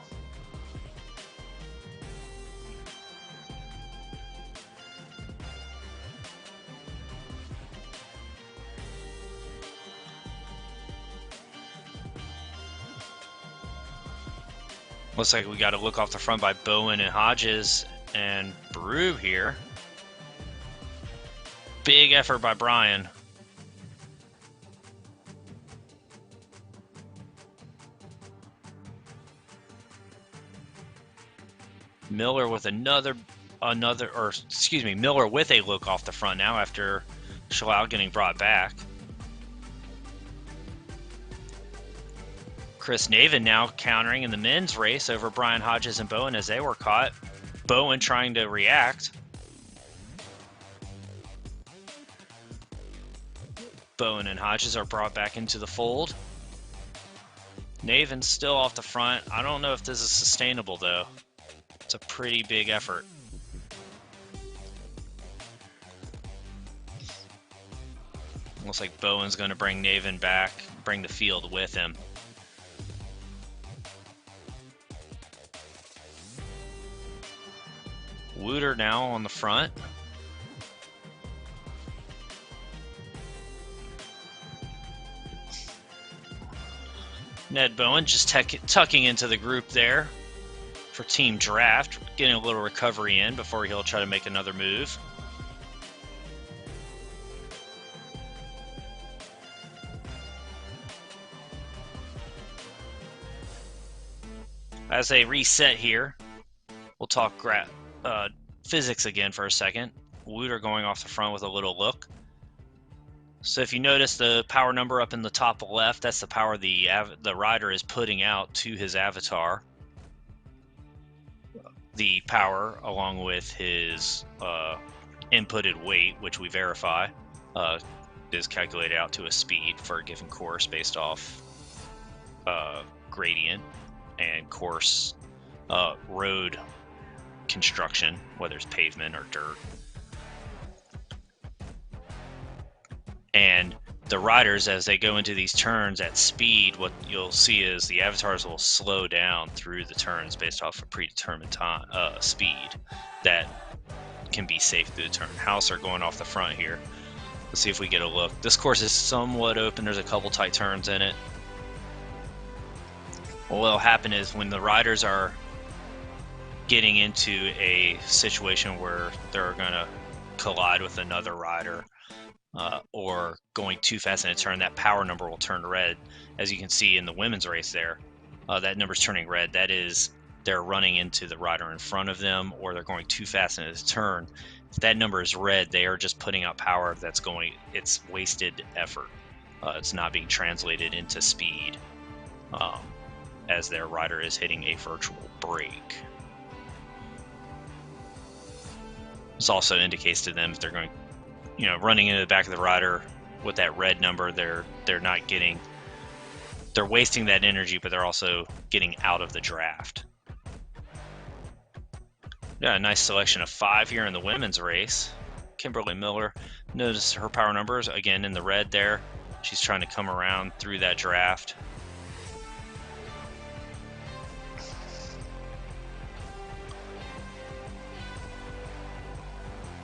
Looks like we got to look off the front by Bowen and Hodges and Berube here. Big effort by Brian. Miller with Miller with a look off the front now after Shalal getting brought back. Chris Naven now countering in the men's race over Brian Hodges and Bowen as they were caught. Bowen trying to react. Bowen and Hodges are brought back into the fold. Naven's still off the front. I don't know if this is sustainable, though. It's a pretty big effort. Looks like Bowen's going to bring Naven back, bring the field with him. Wooter now on the front. Ned Bowen just tucking into the group there for team draft, getting a little recovery in before he'll try to make another move. As they reset here, we'll talk physics again for a second. Wooter going off the front with a little look. So if you notice the power number up in the top left, that's the power the rider is putting out to his avatar. The power, along with his inputted weight, which we verify, is calculated out to a speed for a given course based off gradient and course road construction, whether it's pavement or dirt. And the riders, as they go into these turns at speed, what you'll see is the avatars will slow down through the turns based off a predetermined time, speed that can be safe through the turn. House are going off the front here. Let's see if we get a look. This course is somewhat open. There's a couple tight turns in it. What'll happen is when the riders are getting into a situation where they're going to collide with another rider, or going too fast in a turn, that power number will turn red. As you can see in the women's race there, that number's turning red. That is, they're running into the rider in front of them, or they're going too fast in a turn. If that number is red, they are just putting out power that's going, it's wasted effort. It's not being translated into speed as their rider is hitting a virtual brake. This also indicates to them if they're going, running into the back of the rider with that red number, they're not getting, they're wasting that energy, but they're also getting out of the draft. Yeah, a nice selection of 5 here in the women's race. Kimberly Miller, notice her power numbers again in the red there. She's trying to come around through that draft.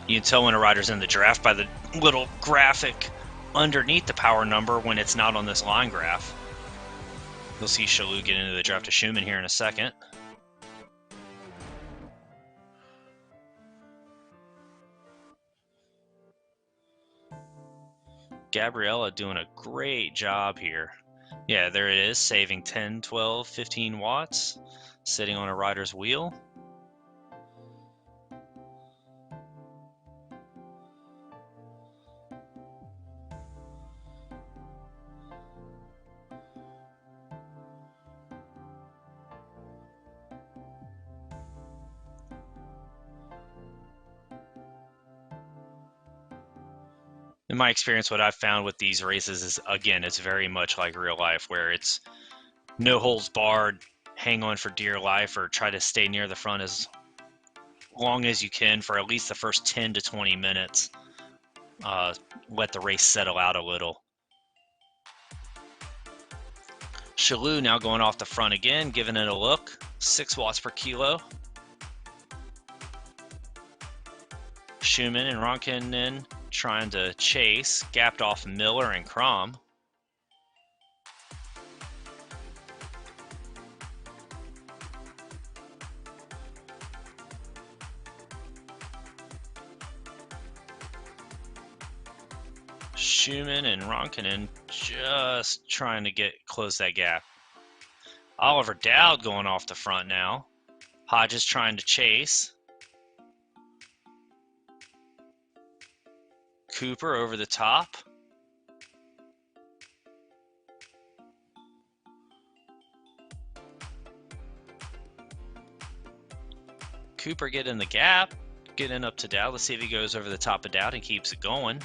You can tell when a rider's in the draft by the little graphic underneath the power number when it's not on this line graph. You'll see Shalou get into the draft of Schumann here in a second. Gabriella doing a great job here. Yeah, there it is, saving 10, 12, 15 watts, sitting on a rider's wheel. In my experience, what I've found with these races is, again, it's very much like real life, where it's no holds barred, hang on for dear life, or try to stay near the front as long as you can for at least the first 10 to 20 minutes. Let the race settle out a little. Shalou now going off the front again, giving it a look. 6 watts per kilo. Schumann and Ronkanen trying to chase, gapped off Miller and Crom. Schumann and Ronkanen just trying to close that gap. Oliver Dowd going off the front now. Hodges trying to chase. Cooper over the top. Cooper getting the gap, getting up to Dowd. Let's see if he goes over the top of Dowd and keeps it going.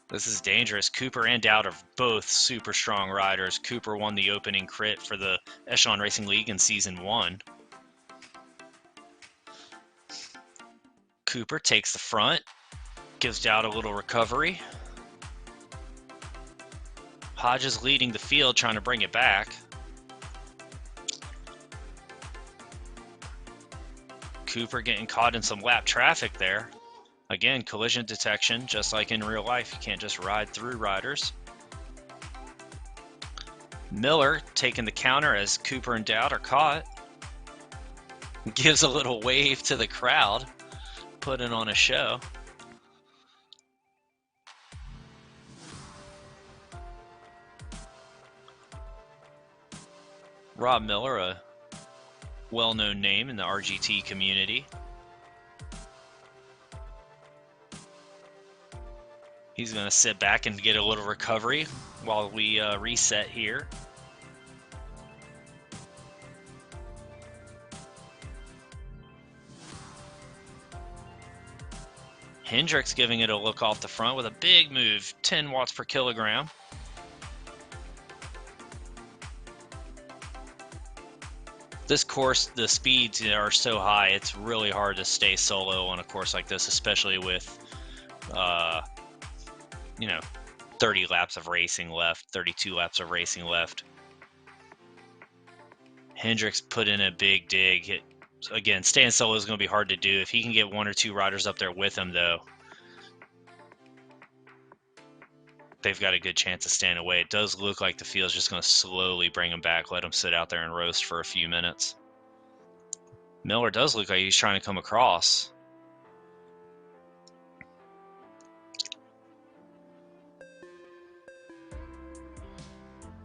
This is dangerous. Cooper and Dowd are both super strong riders. Cooper won the opening crit for the Echelon Racing League in Season 1. Cooper takes the front, gives Dowd a little recovery. Hodges leading the field, trying to bring it back. Cooper getting caught in some lap traffic there. Again, collision detection, just like in real life. You can't just ride through riders. Miller taking the counter as Cooper and Dowd are caught. Gives a little wave to the crowd, putting on a show. Rob Miller, a well-known name in the RGT community. He's going to sit back and get a little recovery while we reset here. Hendricks giving it a look off the front with a big move, 10 watts per kilogram. This course, the speeds are so high, it's really hard to stay solo on a course like this, especially with, 30 laps of racing left, 32 laps of racing left. Hendricks put in a big dig. Again, staying solo is going to be hard to do. If he can get one or two riders up there with him, though, they've got a good chance of staying away. It does look like the field's just going to slowly bring him back, let him sit out there and roast for a few minutes. Miller does look like he's trying to come across.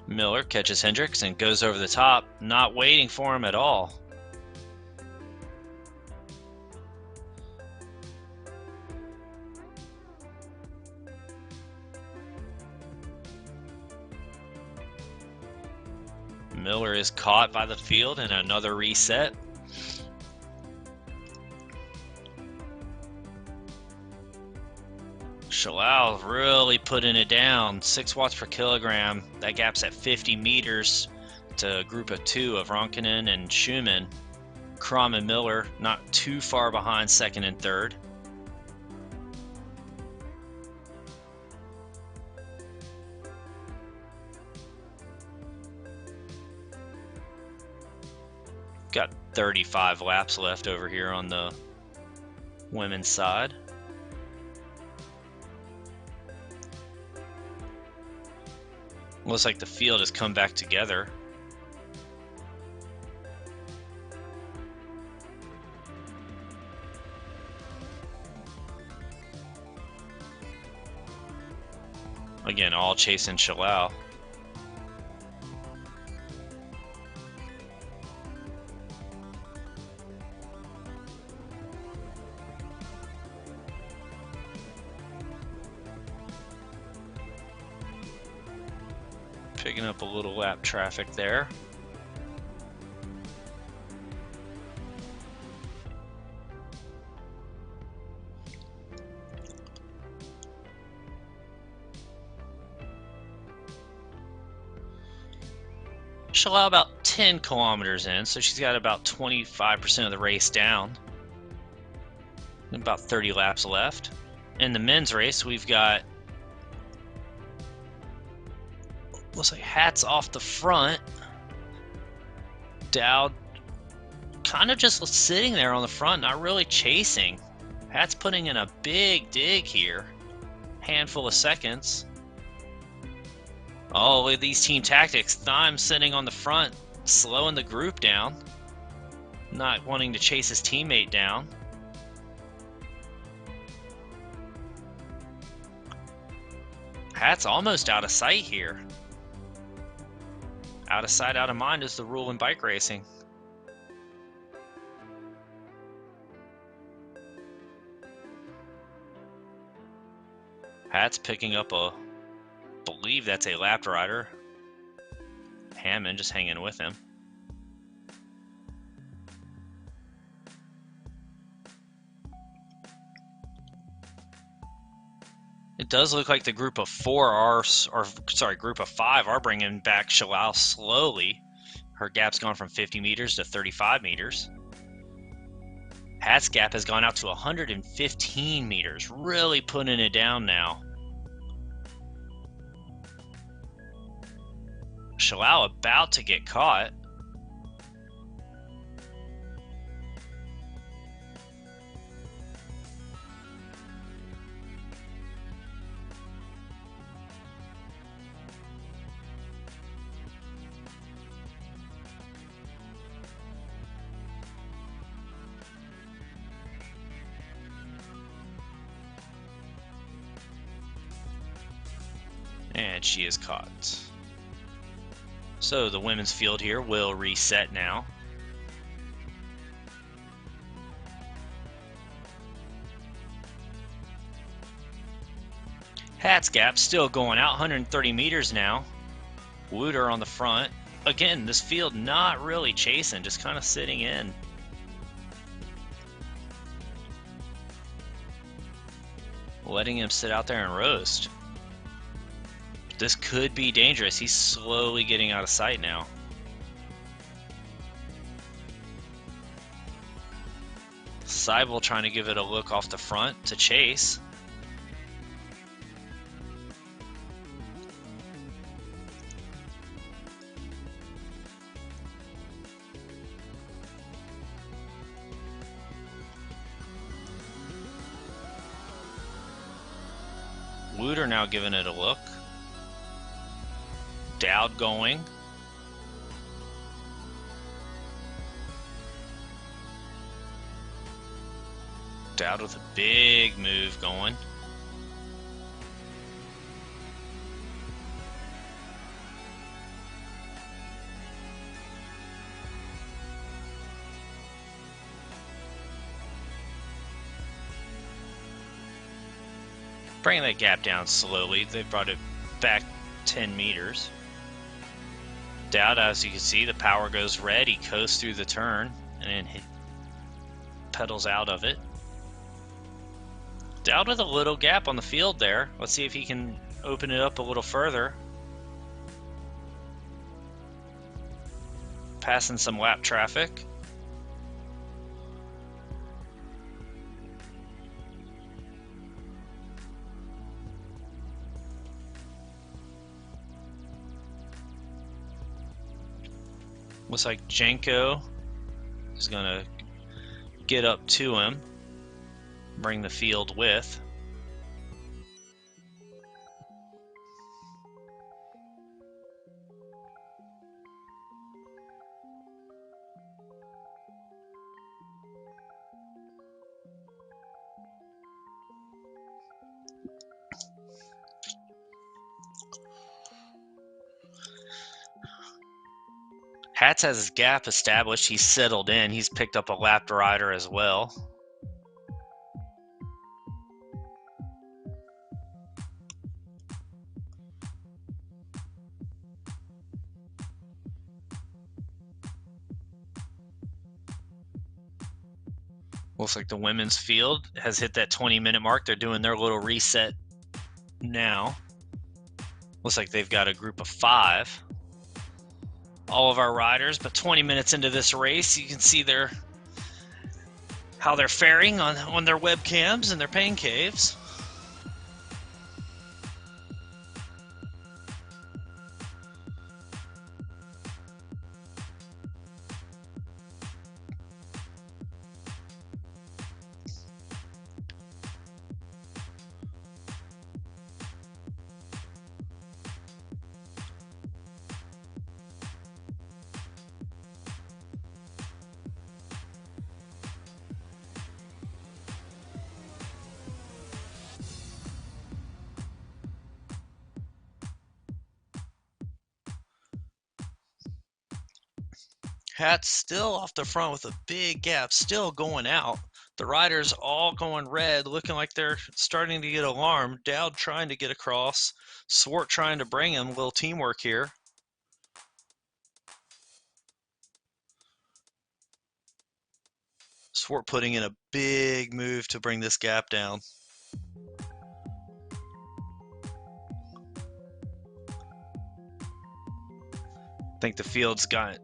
Miller catches Hendricks and goes over the top, not waiting for him at all. Miller is caught by the field in another reset. Shalal really putting it down, 6 watts per kilogram. That gap's at 50 meters to a group of 2 of Ronkanen and Schumann. Crom and Miller not too far behind second and third. Got 35 laps left over here on the women's side. Looks like the field has come back together. Again, all chasing Shalal. Picking up a little lap traffic there. Shalal about 10 kilometers in, so she's got about 25% of the race down. About 30 laps left. In the men's race, we've got, looks like Hats off the front. Dowd kind of just sitting there on the front, not really chasing. Hats putting in a big dig here. Handful of seconds. Oh, look at these team tactics. Thyme sitting on the front, slowing the group down. Not wanting to chase his teammate down. Hats almost out of sight here. Out of sight, out of mind is the rule in bike racing. Hats picking up a, believe that's a lap rider. Hammond just hanging with him. It does look like the group of group of 5 are bringing back Shalal slowly. Her gap's gone from 50 meters to 35 meters. Hat's gap has gone out to 115 meters, really putting it down now. Shalal about to get caught. And she is caught. So the women's field here will reset now. Hat's gap still going out, 130 meters now. Wooter on the front. Again, this field not really chasing, just kind of sitting in. Letting him sit out there and roast. This could be dangerous. He's slowly getting out of sight now. Seibel trying to give it a look off the front to chase. Wooter now giving it a look. Dowd going. Dowd with a big move going. Bringing that gap down slowly. They brought it back 10 meters. Dowd, as you can see, the power goes red. He coasts through the turn and then pedals out of it. Dowd with a little gap on the field there. Let's see if he can open it up a little further. Passing some lap traffic. Looks like Jenko is going to get up to him, bring the field with. Hats has his gap established. He's settled in. He's picked up a lapped rider as well. Looks like the women's field has hit that 20-minute mark. They're doing their little reset now. Looks like they've got a group of 5. All of our riders, but 20 minutes into this race, you can see how they're faring on their webcams and their pain caves. Hat's still off the front with a big gap, still going out. The riders all going red, looking like they're starting to get alarmed. Dowd trying to get across. Swart trying to bring him. A little teamwork here. Swart putting in a big move to bring this gap down. I think the field's gotten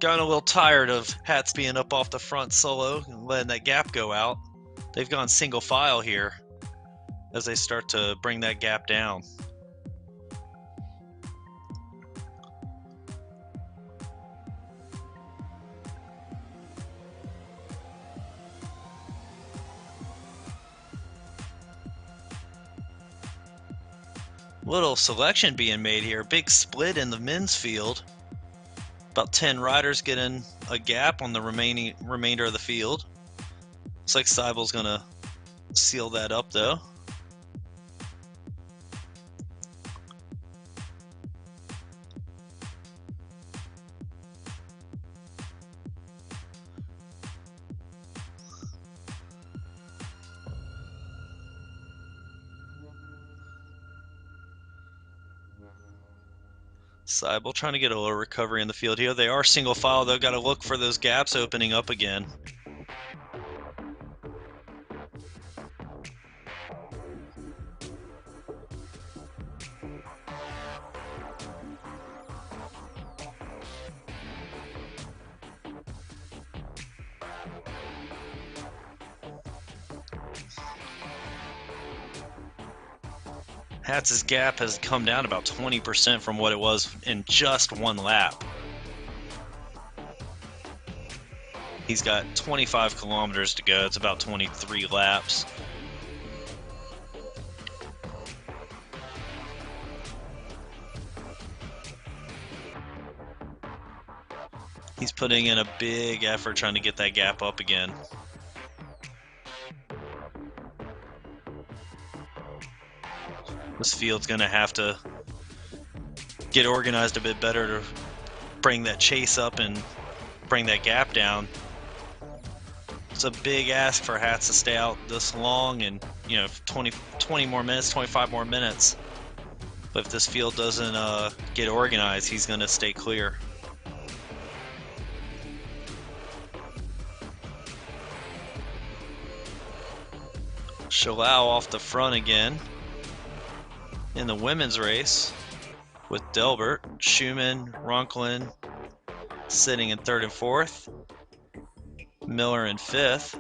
a little tired of Hats being up off the front solo and letting that gap go out. They've gone single file here as they start to bring that gap down. Little selection being made here. Big split in the men's field. About 10 riders getting a gap on the remainder of the field. Looks like Seibel's going to seal that up, though. Seibel trying to get a little recovery in the field here. They are single file, though. Got to look for those gaps opening up again. Hatz's gap has come down about 20% from what it was in just one lap. He's got 25 kilometers to go. It's about 23 laps. He's putting in a big effort trying to get that gap up again. This field's going to have to get organized a bit better to bring that chase up and bring that gap down. It's a big ask for Hatz to stay out this long and, you know, 20 more minutes, 25 more minutes. But if this field doesn't get organized, he's going to stay clear. Shalau off the front again in the women's race with Delbert, Schumann, Ronklin sitting in 3rd and 4th, Miller in 5th.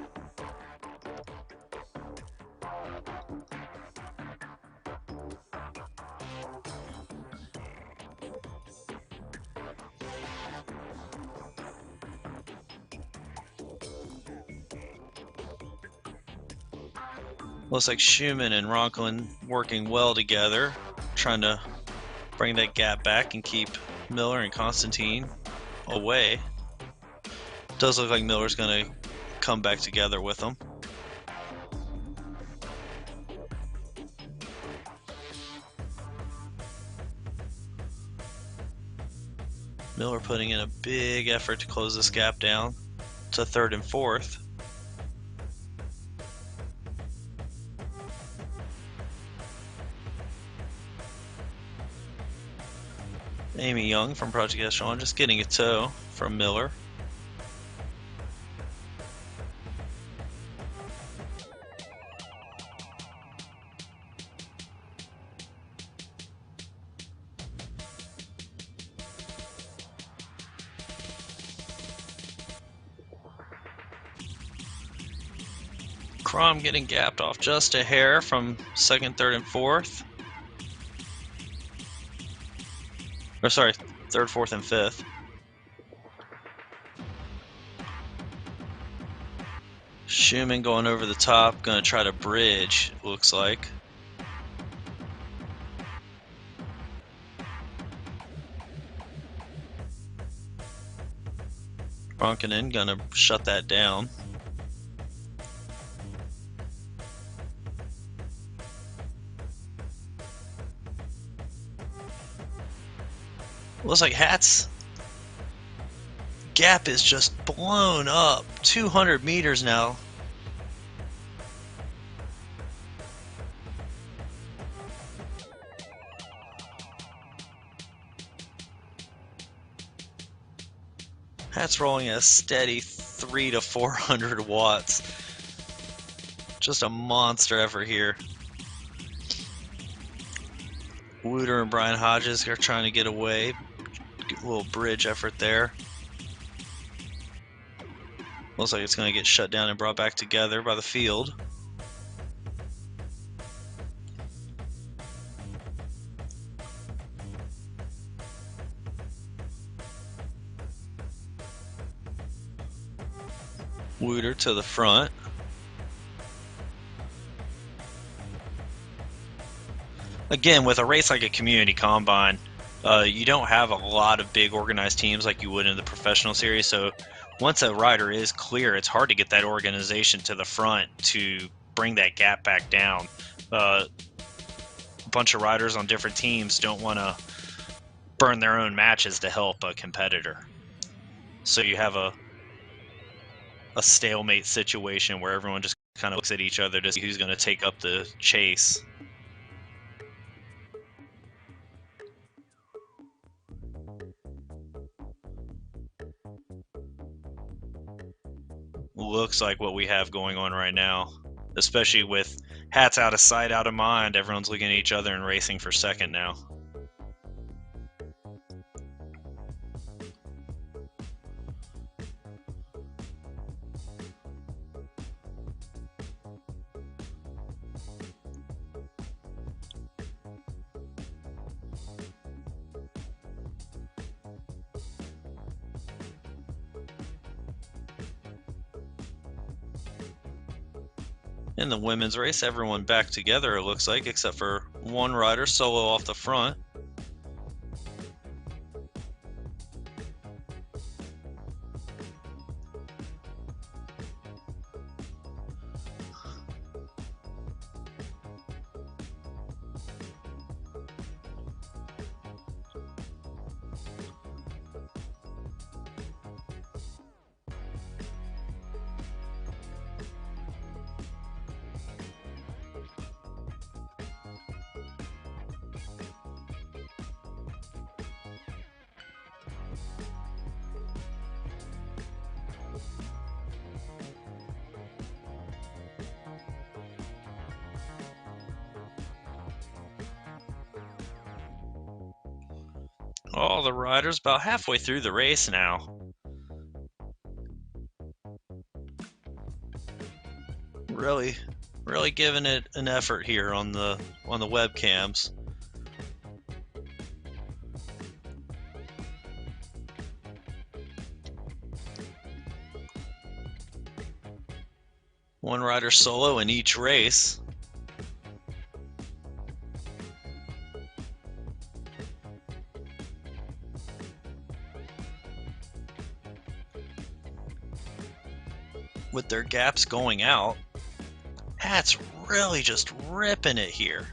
Looks like Schumann and Ronklin working well together, trying to bring that gap back and keep Miller and Constantine away. Does look like Miller's going to come back together with them. Miller putting in a big effort to close this gap down to 3rd and 4th. Amy Young from Project Echelon just getting a toe from Miller. Crom getting gapped off just a hair from 2nd, 3rd, and 4th. Or sorry, 3rd, 4th, and 5th. Schumann going over the top, going to try to bridge, looks like. Ronkanen going to shut that down. Looks like Hat's gap is just blown up. 200 meters now. Hat's rolling a steady 300 to 400 watts. Just a monster effort here. Wooter and Brian Hodges are trying to get away. A little bridge effort there. Looks like it's going to get shut down and brought back together by the field. Wooter to the front. Again, with a race like a community combine, you don't have a lot of big organized teams like you would in the professional series. So once a rider is clear, it's hard to get that organization to the front to bring that gap back down. A bunch of riders on different teams don't want to burn their own matches to help a competitor. So you have a stalemate situation where everyone just kind of looks at each other to see who's going to take up the chase. looks like what we have going on right now, especially with hats out of sight, out of mind. Everyone's looking at each other and racing for second now. In the women's race, everyone back together, it looks like, except for one rider solo off the front. All the riders about halfway through the race now. Really giving it an effort here on the webcams. One rider solo in each race. With their gaps going out, Hat's really just ripping it here.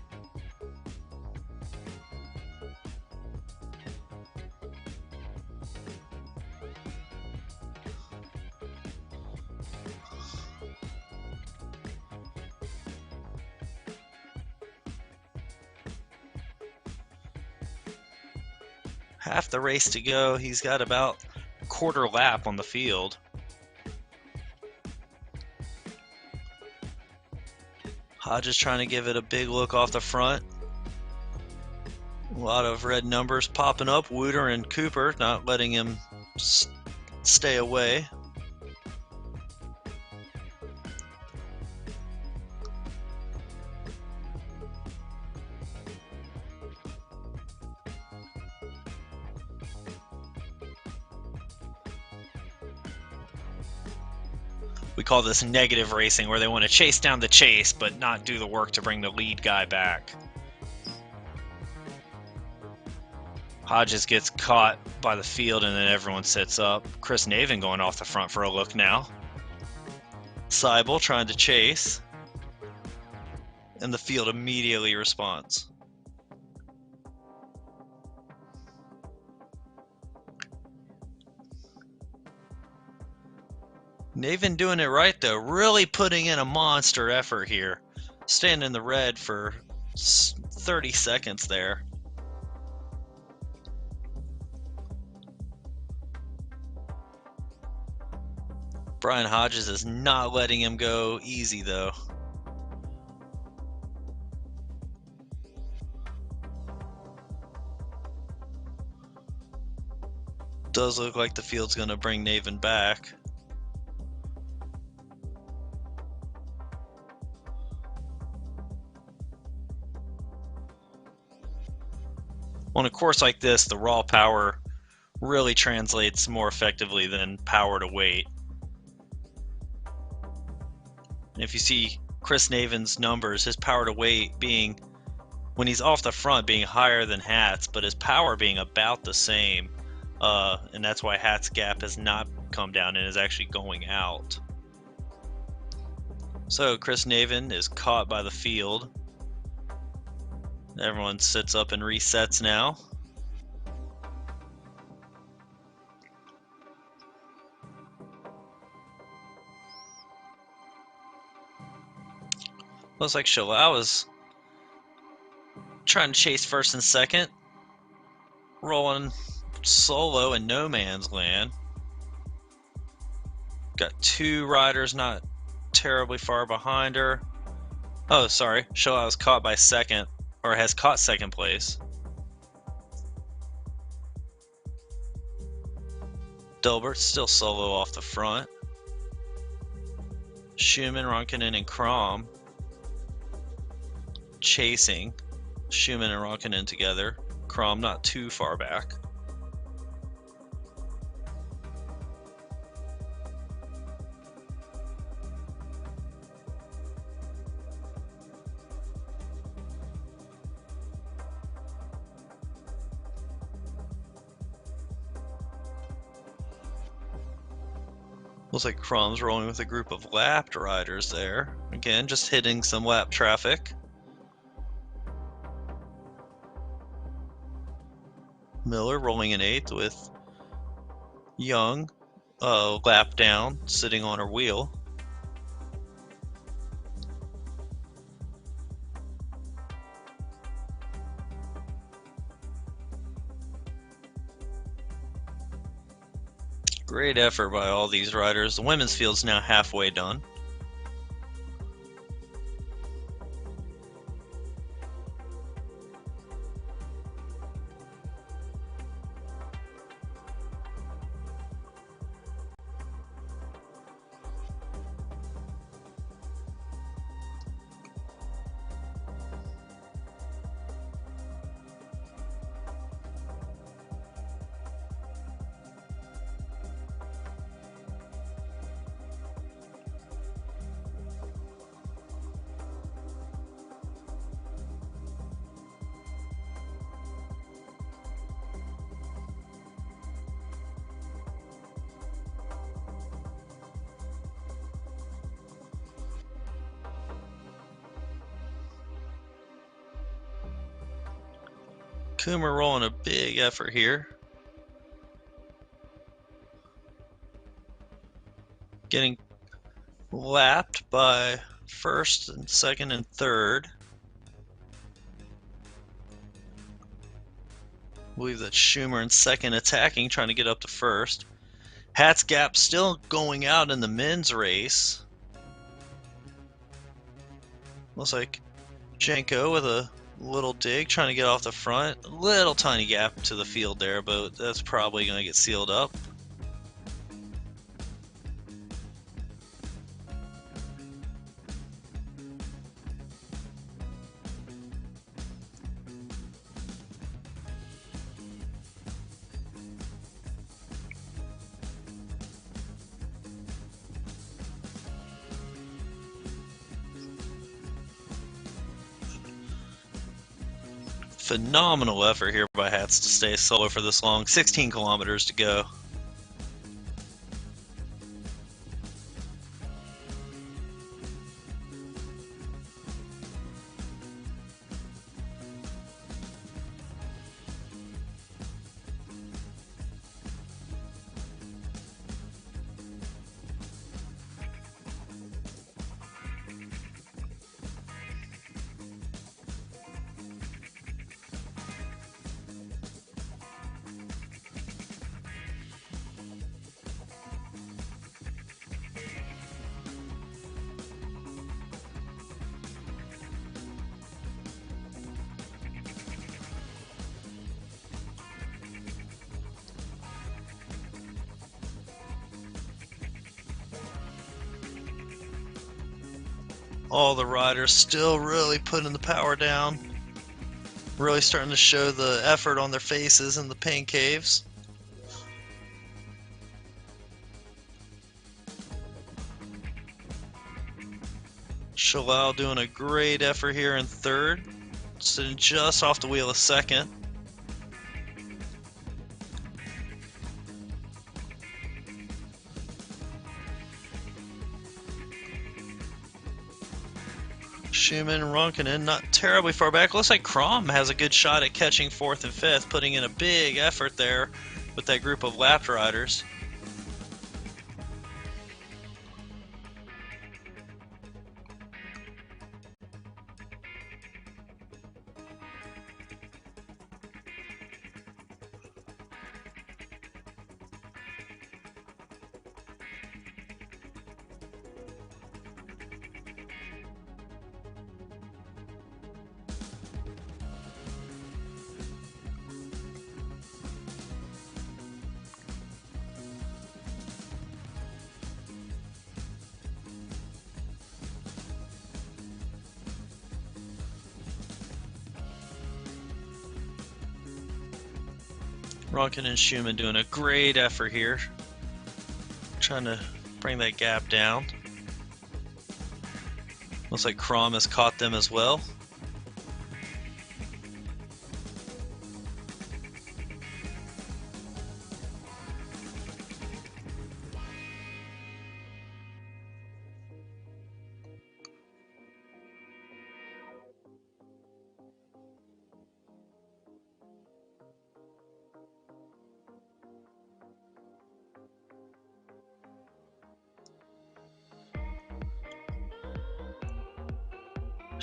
Half the race to go. He's got about a quarter lap on the field. Hodges trying to give it a big look off the front. A lot of red numbers popping up. Wooter and Cooper not letting him stay away. We call this negative racing, where they want to chase down the chase but not do the work to bring the lead guy back. Hodges gets caught by the field and then everyone sits up. Chris Naven going off the front for a look now. Seibel trying to chase. And the field immediately responds. Naven doing it right though, really putting in a monster effort here. Staying in the red for 30 seconds there. Brian Hodges is not letting him go easy though. Does look like the field's going to bring Naven back. On a course like this, the raw power really translates more effectively than power to weight. If you see Chris Naven's numbers, his power to weight being, when he's off the front, being higher than Hat's, but his power being about the same. And that's why Hat's gap has not come down and is actually going out. So Chris Naven is caught by the field. Everyone sits up and resets now. Looks like Shalal is trying to chase first and second. Rolling solo in no man's land. Got 2 riders not terribly far behind her. Oh, sorry. Shalal was caught by second, or has caught second place. Delbert's still solo off the front. Schumann, Ronkanen, and Krom chasing. Schumann and Ronkanen together. Krom not too far back. Looks like Krom's rolling with a group of lapped riders there. Again, just hitting some lap traffic. Miller rolling in 8th with Young, lap down, sitting on her wheel. Great effort by all these riders. The women's field's now halfway done. Coomer rolling a big effort here. Getting lapped by first and second and third. I believe that Schumer in second attacking, trying to get up to first. Hat's Gap still going out in the men's race. Looks like Jenko with a little dig, trying to get off the front. A little tiny gap to the field there, but that's probably going to get sealed up. Phenomenal effort here by Hats to stay solo for this long. 16 kilometers to go. All the riders still really putting the power down. Really starting to show the effort on their faces in the pain caves. Shalal doing a great effort here in third. Sitting just off the wheel a second. Schumann and Ronkanen not terribly far back. Looks like Krom has a good shot at catching 4th and 5th, putting in a big effort there with that group of lapped riders. Ronkin and Schumann doing a great effort here, trying to bring that gap down. Looks like Crom has caught them as well.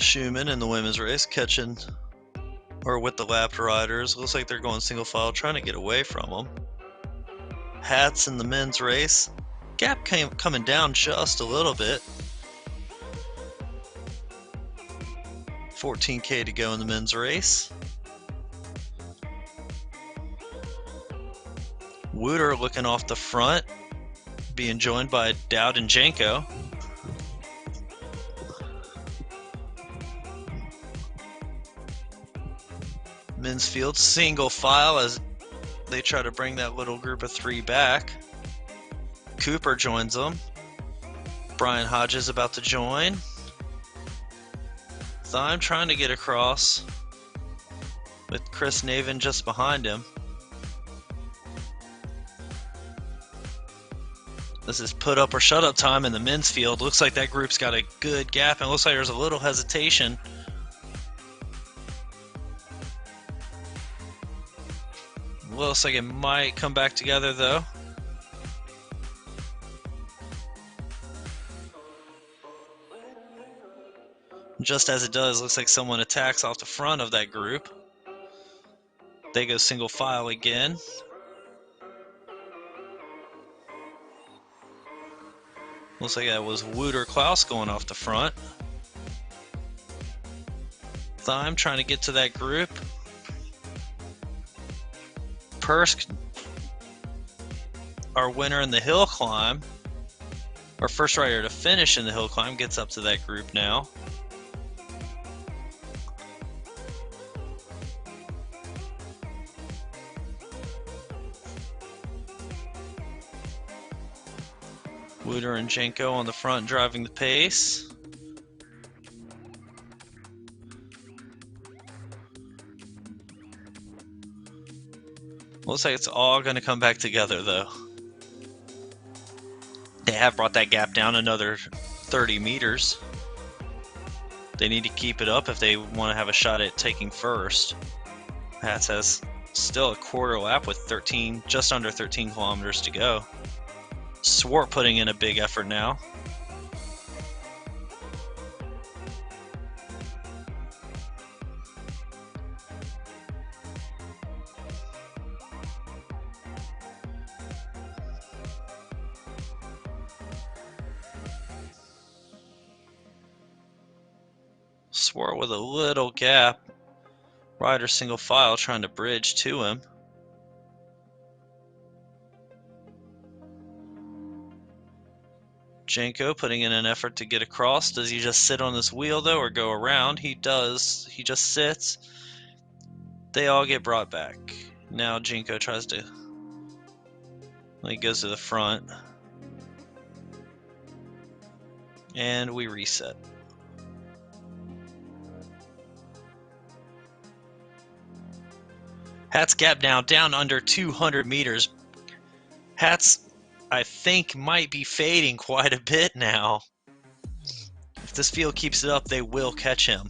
Schumann in the women's race catching, or with the lapped riders. Looks like they're going single file, trying to get away from them. Hats in the men's race. Gap coming down just a little bit. 14K to go in the men's race. Wooter looking off the front, being joined by Dowd and Janko. Men's field single file as they try to bring that little group of three back. Cooper joins them. Brian Hodges about to join. Thyme trying to get across with Chris Navin just behind him. This is put up or shut up time in the men's field. Looks like that group's got a good gap, and looks like there's a little hesitation. Looks like it might come back together though. Just as it does, looks like someone attacks off the front of that group. They go single file again. Looks like that was Wooter Klaus going off the front. Thyme trying to get to that group. Persk, our winner in the hill climb, our first rider to finish in the hill climb, gets up to that group now. Wooter and Janko on the front driving the pace. Looks like it's all going to come back together though. They have brought that gap down another 30 meters. They need to keep it up if they want to have a shot at taking first. Hats has still a quarter lap with just under 13 kilometers to go. Swart putting in a big effort now. Swart with a little gap. Rider single file trying to bridge to him. Janko putting in an effort to get across. Does he just sit on this wheel though or go around? He does. He just sits. They all get brought back. Now Janko tries to... He goes to the front. And we reset. Hats gap now down under 200 meters. Hats, I think, might be fading quite a bit now. If this field keeps it up, they will catch him.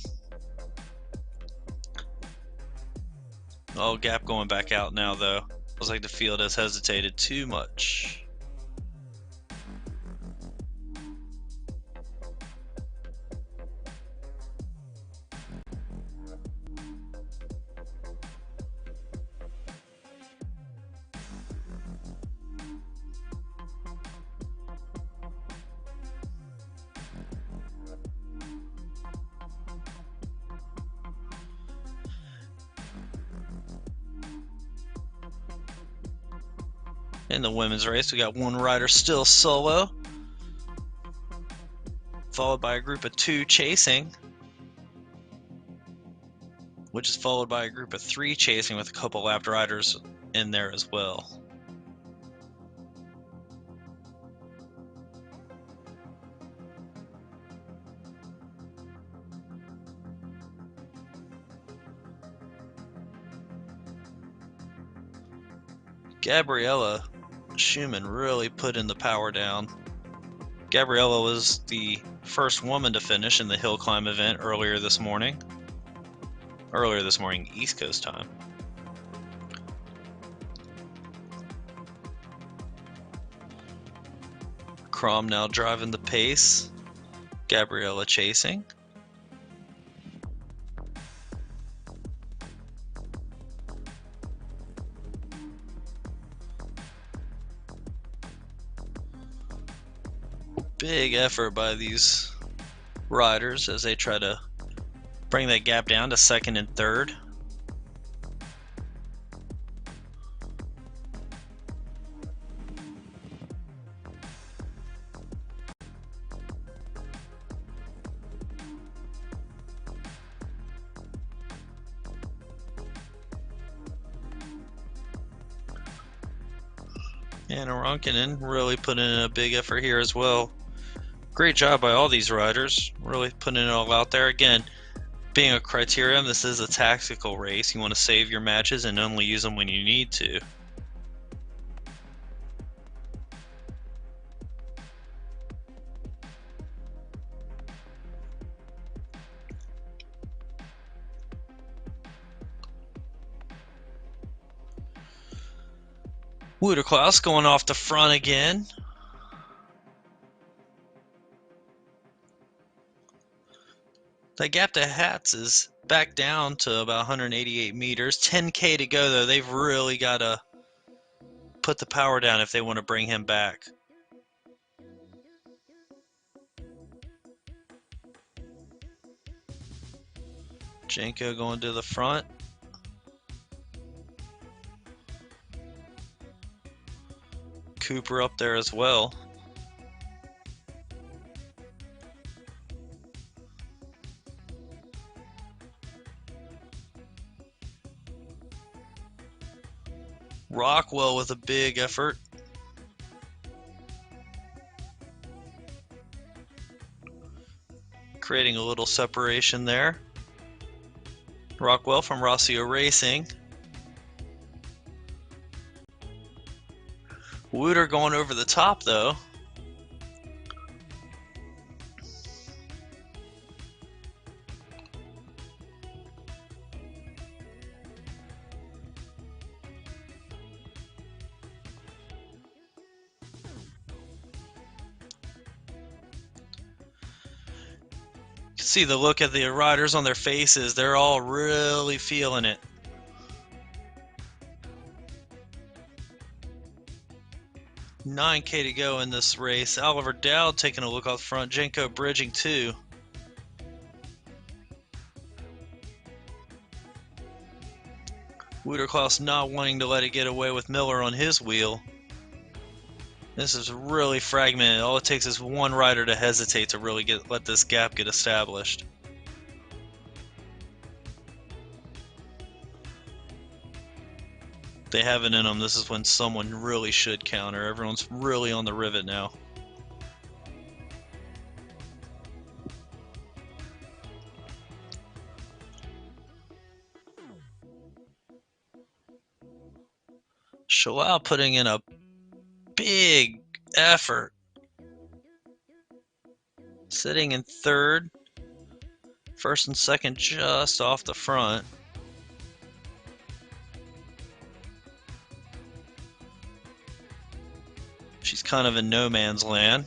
Oh, gap going back out now, though. Looks like the field has hesitated too much. In the women's race, we got one rider still solo, followed by a group of two chasing, which is followed by a group of three chasing with a couple lapped riders in there as well. Gabriella Schumann really put in the power down. Gabriella was the first woman to finish in the hill climb event earlier this morning. East Coast time. Crom now driving the pace. Gabriella chasing. Big effort by these riders as they try to bring that gap down to second and third. And Ronkkinen really put in a big effort here as well. Great job by all these riders, really putting it all out there. Again, being a criterion, this is a tactical race. You want to save your matches and only use them when you need to. Wouterklaus going off the front again. That gap to Hats is back down to about 188 meters. 10K to go though. They've really got to put the power down if they want to bring him back. Jenko going to the front. Cooper up there as well. Rockwell with a big effort. Creating a little separation there. Rockwell from Rossio Racing. Wouter going over the top though. See the look at the riders on their faces. They're all really feeling it. $9K to go in this race. Oliver Dowd taking a look out front. Jenko bridging too. Wouterklaus not wanting to let it get away with Miller on his wheel. This is really fragmented. All it takes is one rider to hesitate to really let this gap get established. They have it in them. This is when someone really should counter. Everyone's really on the rivet now. Shalal putting in a big effort. Sitting in third. First and second just off the front. She's kind of in no man's land.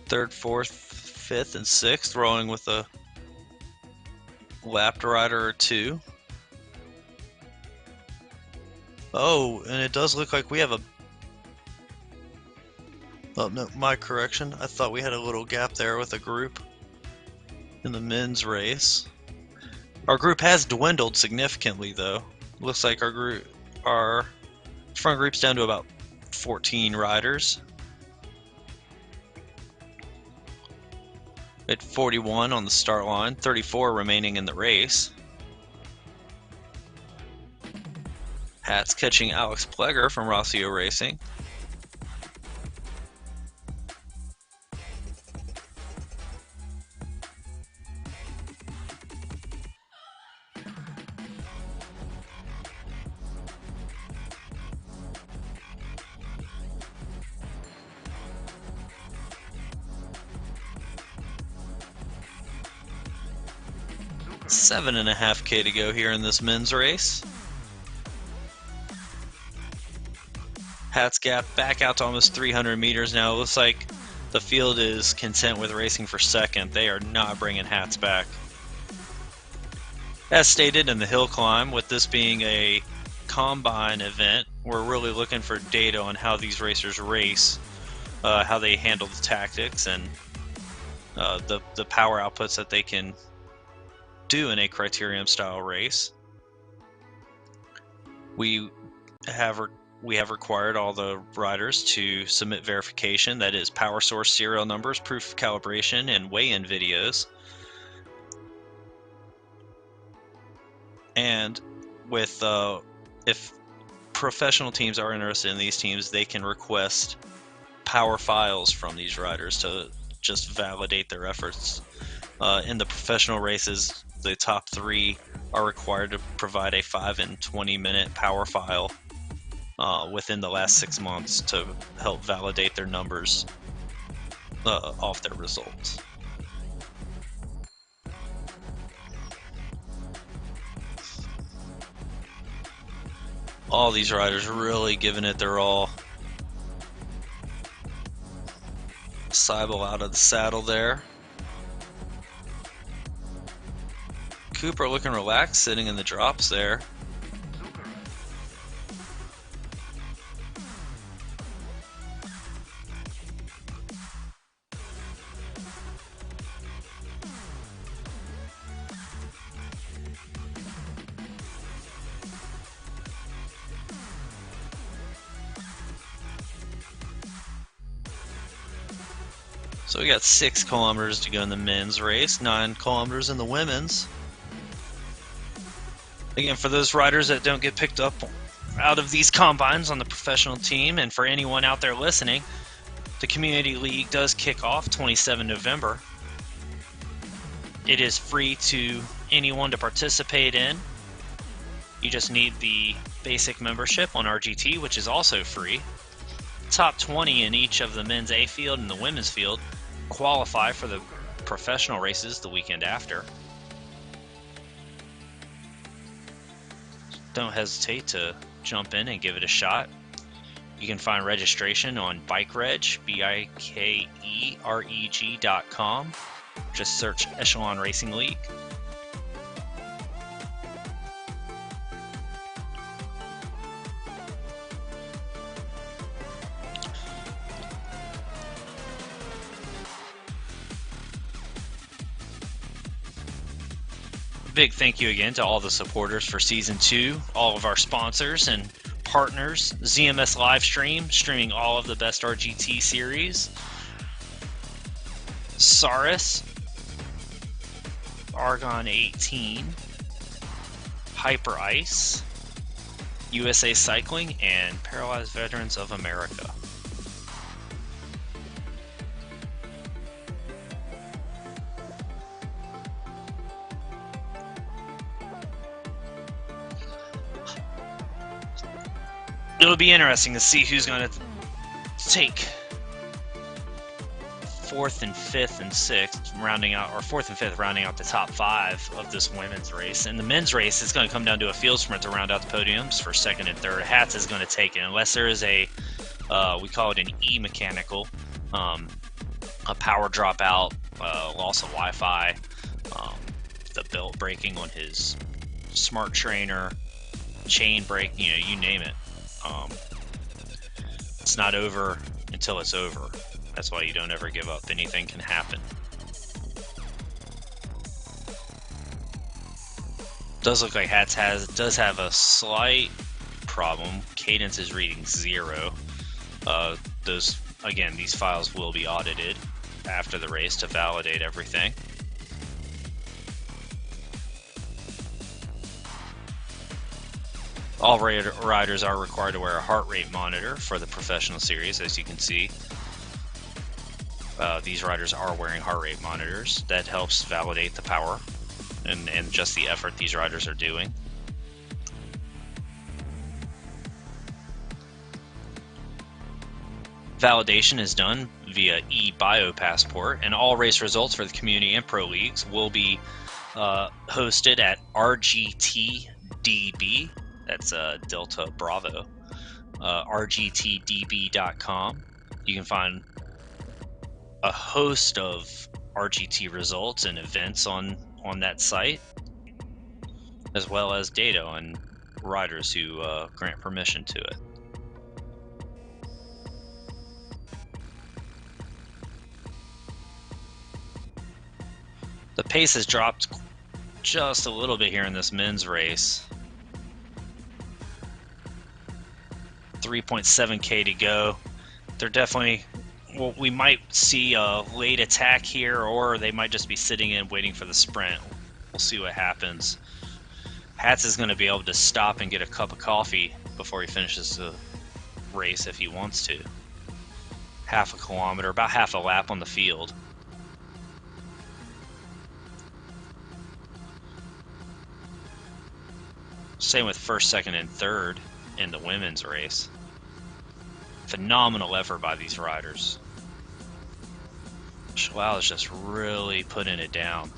Third, fourth, fifth, and sixth, rolling with a lapped rider or two. Oh, and it does look like we have a... Oh, no, my correction. I thought we had a little gap there with a group in the men's race. Our group has dwindled significantly, though. Looks like our front group's down to about 14 riders. At 41 on the start line, 34 remaining in the race. Hats catching Alex Pleger from Rossio Racing. $7.5K to go here in this men's race. Hats gap back out to almost 300 meters now. It looks like the field is content with racing for second. They are not bringing Hats back. As stated in the hill climb, with this being a combine event, we're really looking for data on how these racers race, how they handle the tactics, and the power outputs that they can do in a criterium style race. We have required all the riders to submit verification, that is power source serial numbers, proof of calibration, and weigh-in videos. And with if professional teams are interested in these teams, they can request power files from these riders to just validate their efforts. In the professional races, the top 3 are required to provide a 5 and 20-minute power file within the last 6 months to help validate their numbers off their results. All these riders really giving it their all. Seibel out of the saddle there. Cooper looking relaxed, sitting in the drops there. So we got 6 kilometers to go in the men's race, 9 kilometers in the women's. Again, for those riders that don't get picked up out of these combines on the professional team, and for anyone out there listening, the Community League does kick off 27 November. It is free to anyone to participate in. You just need the basic membership on RGT, which is also free. Top 20 in each of the men's A field and the women's field qualify for the professional races the weekend after. Don't hesitate to jump in and give it a shot. You can find registration on BikeReg, BIKEREG.com. Just search Echelon Racing League. Big thank you again to all the supporters for Season 2, all of our sponsors and partners, ZMS Livestream, streaming all of the best RGT series, Saris, Argon 18, Hyper Ice, USA Cycling, and Paralyzed Veterans of America. It'll be interesting to see who's going to take 4th and 5th and 6th, rounding out, or 4th and 5th, rounding out the top 5 of this women's race. And the men's race is going to come down to a field sprint to round out the podiums for 2nd and 3rd. Hats is going to take it, unless there is a, we call it an E-mechanical, a power dropout, loss of Wi-Fi, the belt breaking on his smart trainer, chain break, you name it. It's not over until it's over. That's why you don't ever give up. Anything can happen. Does look like Hats does have a slight problem. Cadence is reading 0. These files will be audited after the race to validate everything. All riders are required to wear a heart rate monitor for the professional series, as you can see. These riders are wearing heart rate monitors. That helps validate the power and just the effort these riders are doing. Validation is done via eBioPassport, and all race results for the community and pro leagues will be hosted at RGTDB. That's Delta Bravo. RGTDB.com. You can find a host of RGT results and events on that site, as well as data on riders who grant permission to it. The pace has dropped just a little bit here in this men's race. 3.7K to go. They're definitely, well, we might see a late attack here, or they might just be sitting in waiting for the sprint. We'll see what happens. Hats is going to be able to stop and get a cup of coffee before he finishes the race if he wants to. Half a kilometer, about half a lap on the field. Same with first, second, and third in the women's race. Phenomenal effort by these riders. Schlau is just really putting it down.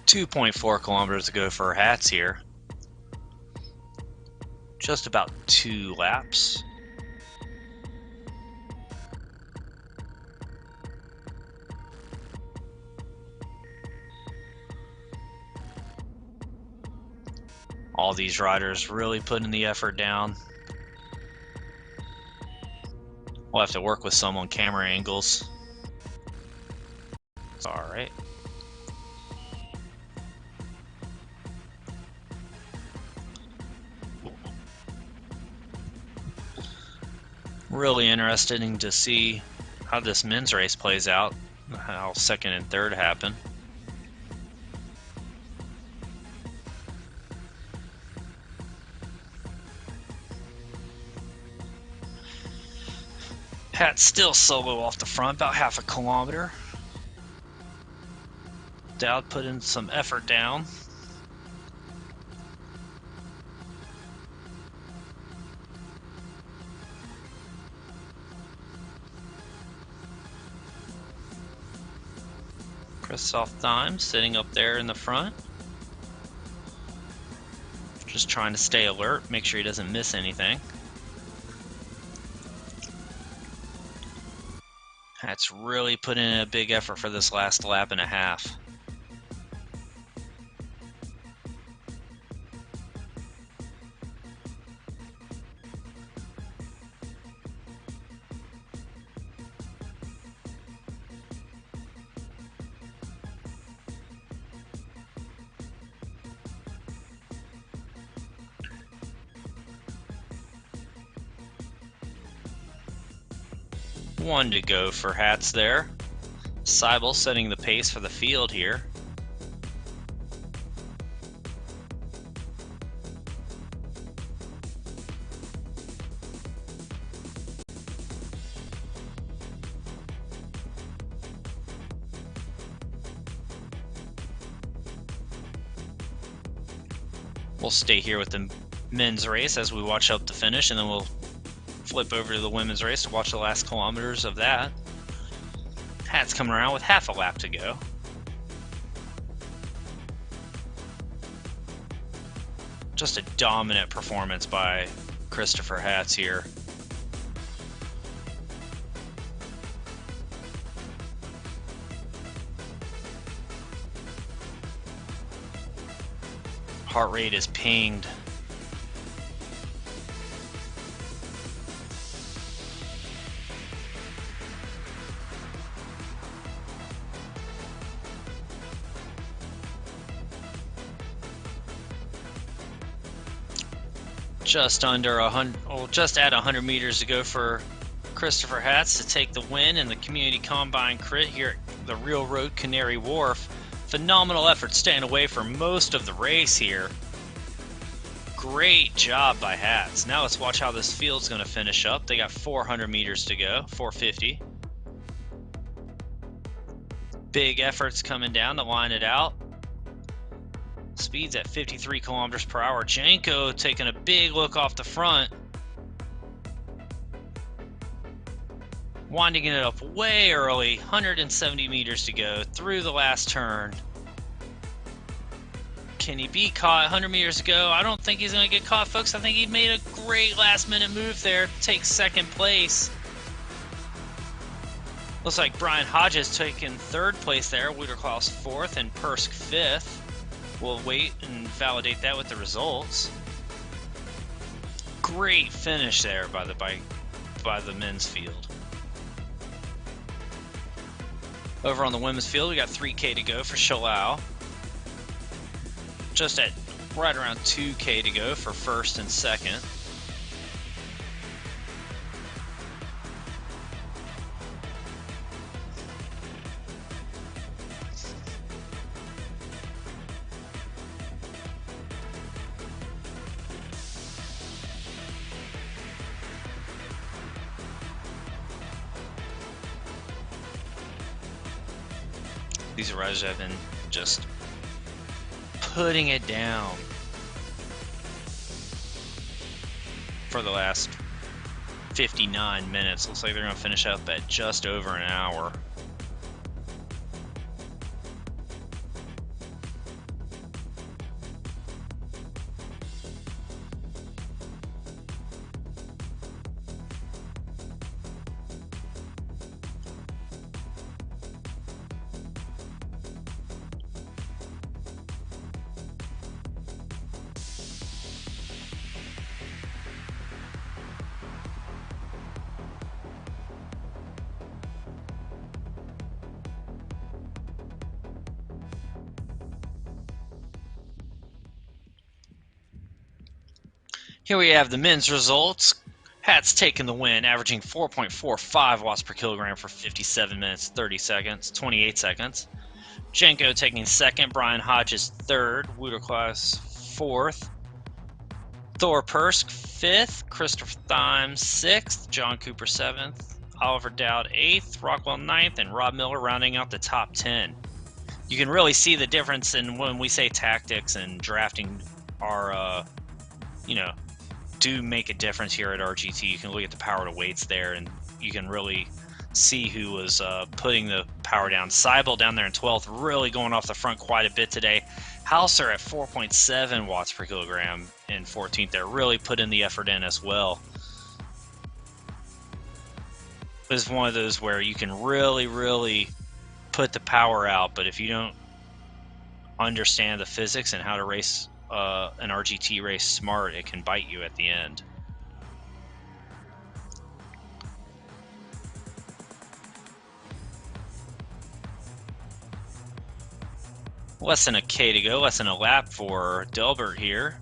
.4 kilometers to go for Hats here. Just about 2 laps. All these riders really putting the effort down. We'll have to work with some on camera angles. All right. Really interesting to see how this men's race plays out, how second and third happen. Hat still solo off the front, about half a kilometer. Dowd putting some effort down. Christoph Dime sitting up there in the front. Just trying to stay alert, make sure he doesn't miss anything. That's really put in a big effort for this last lap and a half. One to go for Hats there. Seibel setting the pace for the field here. We'll stay here with the men's race as we watch up the finish, and then we'll flip over to the women's race to watch the last kilometers of that. Hats coming around with half a lap to go. Just a dominant performance by Christopher Hats here. heart rate is pinged. Just under 100, just at 100 meters to go for Christopher Hatz to take the win in the Community Combine Crit here at the Real Road Canary Wharf. Phenomenal effort staying away for most of the race here. Great job by Hatz. Now let's watch how this field's going to finish up. They got 400 meters to go, 450. Big efforts coming down to line it out. Speed's at 53 kilometers per hour. Janko taking a big look off the front. Winding it up way early. 170 meters to go through the last turn. Can he be caught? 100 meters to go. I don't think he's going to get caught, folks. I think he made a great last minute move there to take second place. Looks like Brian Hodges taking third place there. Wieterklaus fourth and Persk fifth. We'll wait and validate that with the results. Great finish there by the men's field. Over on the women's field, we got 3K to go for Shalau. Just at right around 2K to go for first and second. These riders have been just putting it down for the last 59 minutes. Looks like they're going to finish up at just over an hour. Here we have the men's results. Hatz taking the win, averaging 4.45 watts per kilogram for 57 minutes, 30 seconds, 28 seconds. Janko taking second, Brian Hodges third, Wieterklaus fourth, Thor Persk fifth, Christopher Thyme sixth, John Cooper seventh, Oliver Dowd eighth, Rockwell ninth, and Rob Miller rounding out the top 10. You can really see the difference in when we say tactics and drafting are, do make a difference here at RGT. You can look at the power to weights there, and you can really see who was putting the power down. Seibel down there in 12th, really going off the front quite a bit today. Hauser at 4.7 watts per kilogram in 14th there, really put in the effort in as well. It's one of those where you can really put the power out, but if you don't understand the physics and how to race an RGT race smart, it can bite you at the end. Less than a K to go, less than a lap for Delbert here.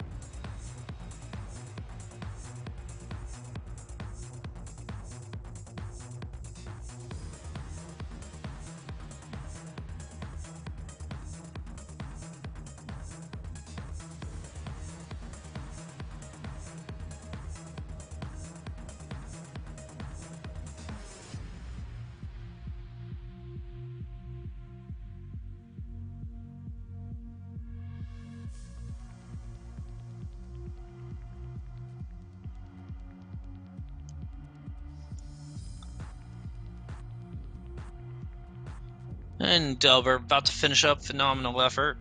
And Delbert about to finish up, phenomenal effort.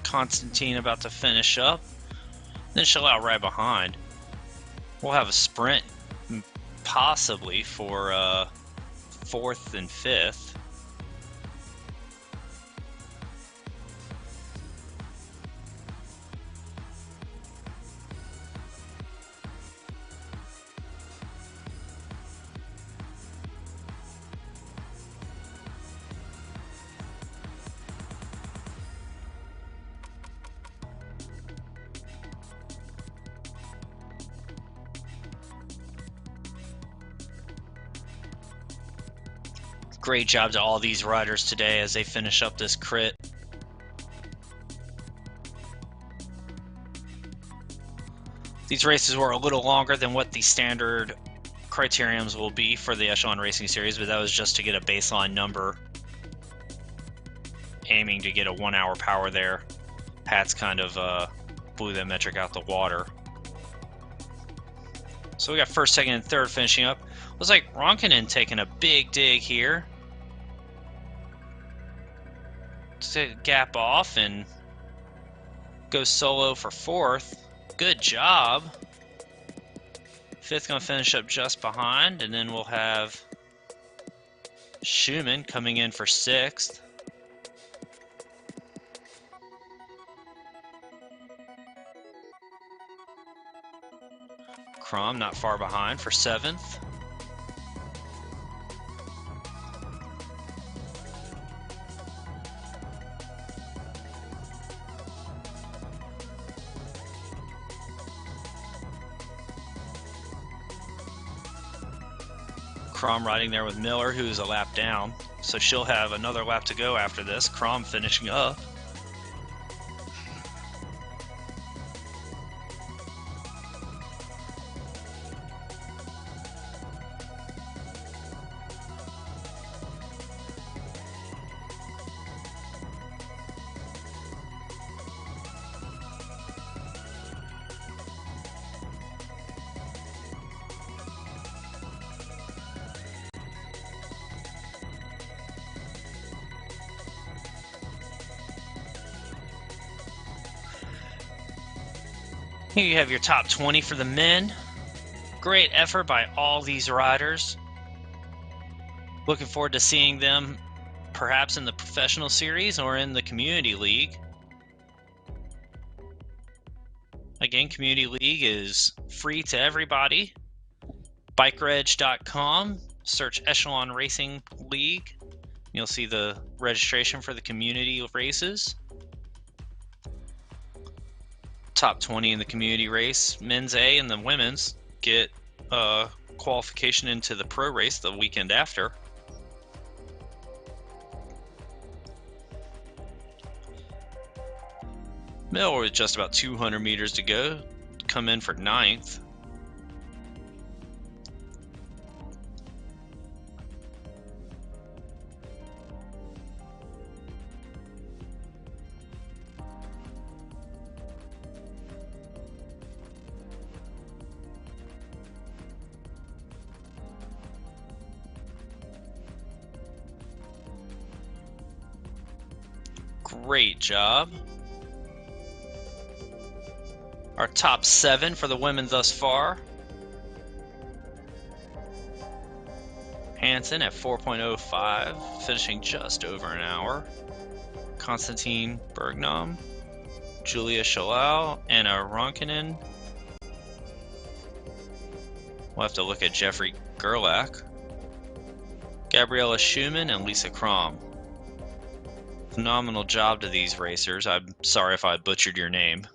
Constantine about to finish up. Then she'll out right behind. We'll have a sprint possibly for 4th and 5th. Great job to all these riders today as they finish up this crit. These races were a little longer than what the standard criteriums will be for the Echelon Racing Series, but that was just to get a baseline number. Aiming to get a 1 hour power there. Pat's kind of blew that metric out the water. So we got 1st, 2nd, and 3rd finishing up. Looks like Ronkanen taking a big dig here. To gap off and go solo for 4th. Good job. 5th gonna finish up just behind, and then we'll have Schumann coming in for 6th. Crom not far behind for 7th. Crom riding there with Miller, who's a lap down, so she'll have another lap to go after this. Crom finishing up. Here you have your top 20 for the men. Great effort by all these riders. Looking forward to seeing them perhaps in the professional series or in the community league. Again, community league is free to everybody. BikeReg.com, search Echelon Racing League. You'll see the registration for the community races. Top 20 in the community race, men's A and the women's get qualification into the pro race the weekend after. Miller with just about 200 meters to go, come in for 9th. Great job. Our top 7 for the women thus far. Hansen at 4.05, finishing just over an hour. Konstantin Bergnom, Julia Schalau, Anna Ronkanen. We'll have to look at Jeffrey Gerlach, Gabriella Schumann, and Lisa Crom. Phenomenal job to these racers. I'm sorry if I butchered your name.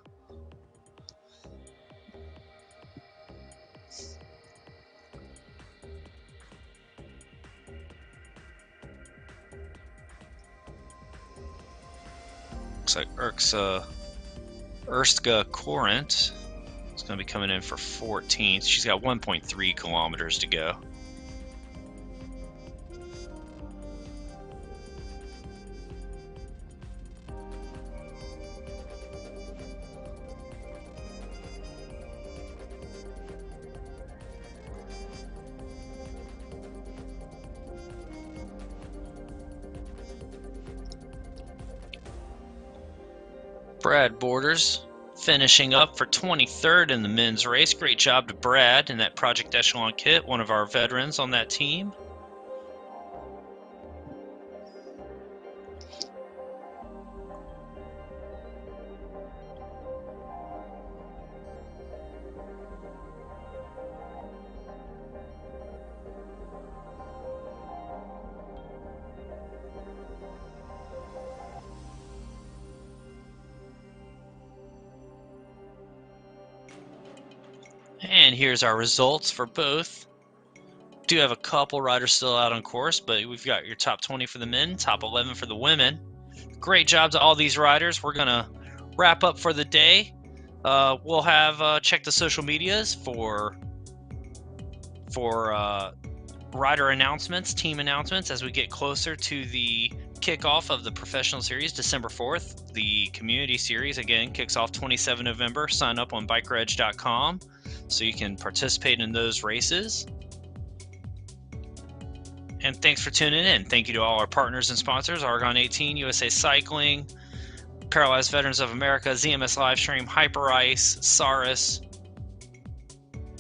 Looks like Erska Corinth is going to be coming in for 14th. She's got 1.3 kilometers to go. Brad Borders finishing up for 23rd in the men's race. Great job to Brad in that Project Echelon kit, one of our veterans on that team. And here's our results for both. Do have a couple riders still out on course, but we've got your top 20 for the men, top 11 for the women. Great job to all these riders. We're gonna wrap up for the day. We'll have check the social medias for rider announcements, team announcements as we get closer to the kickoff of the professional series, December 4th. The community series again kicks off 27 November. Sign up on bikeredge.com so you can participate in those races. And thanks for tuning in. Thank you to all our partners and sponsors, Argon 18, USA Cycling, Paralyzed Veterans of America, ZMS Livestream, Hyperice, Saris.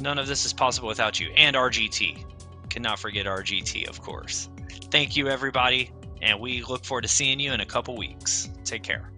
None of this is possible without you. And RGT. Cannot forget RGT, of course. Thank you, everybody, and we look forward to seeing you in a couple weeks. Take care.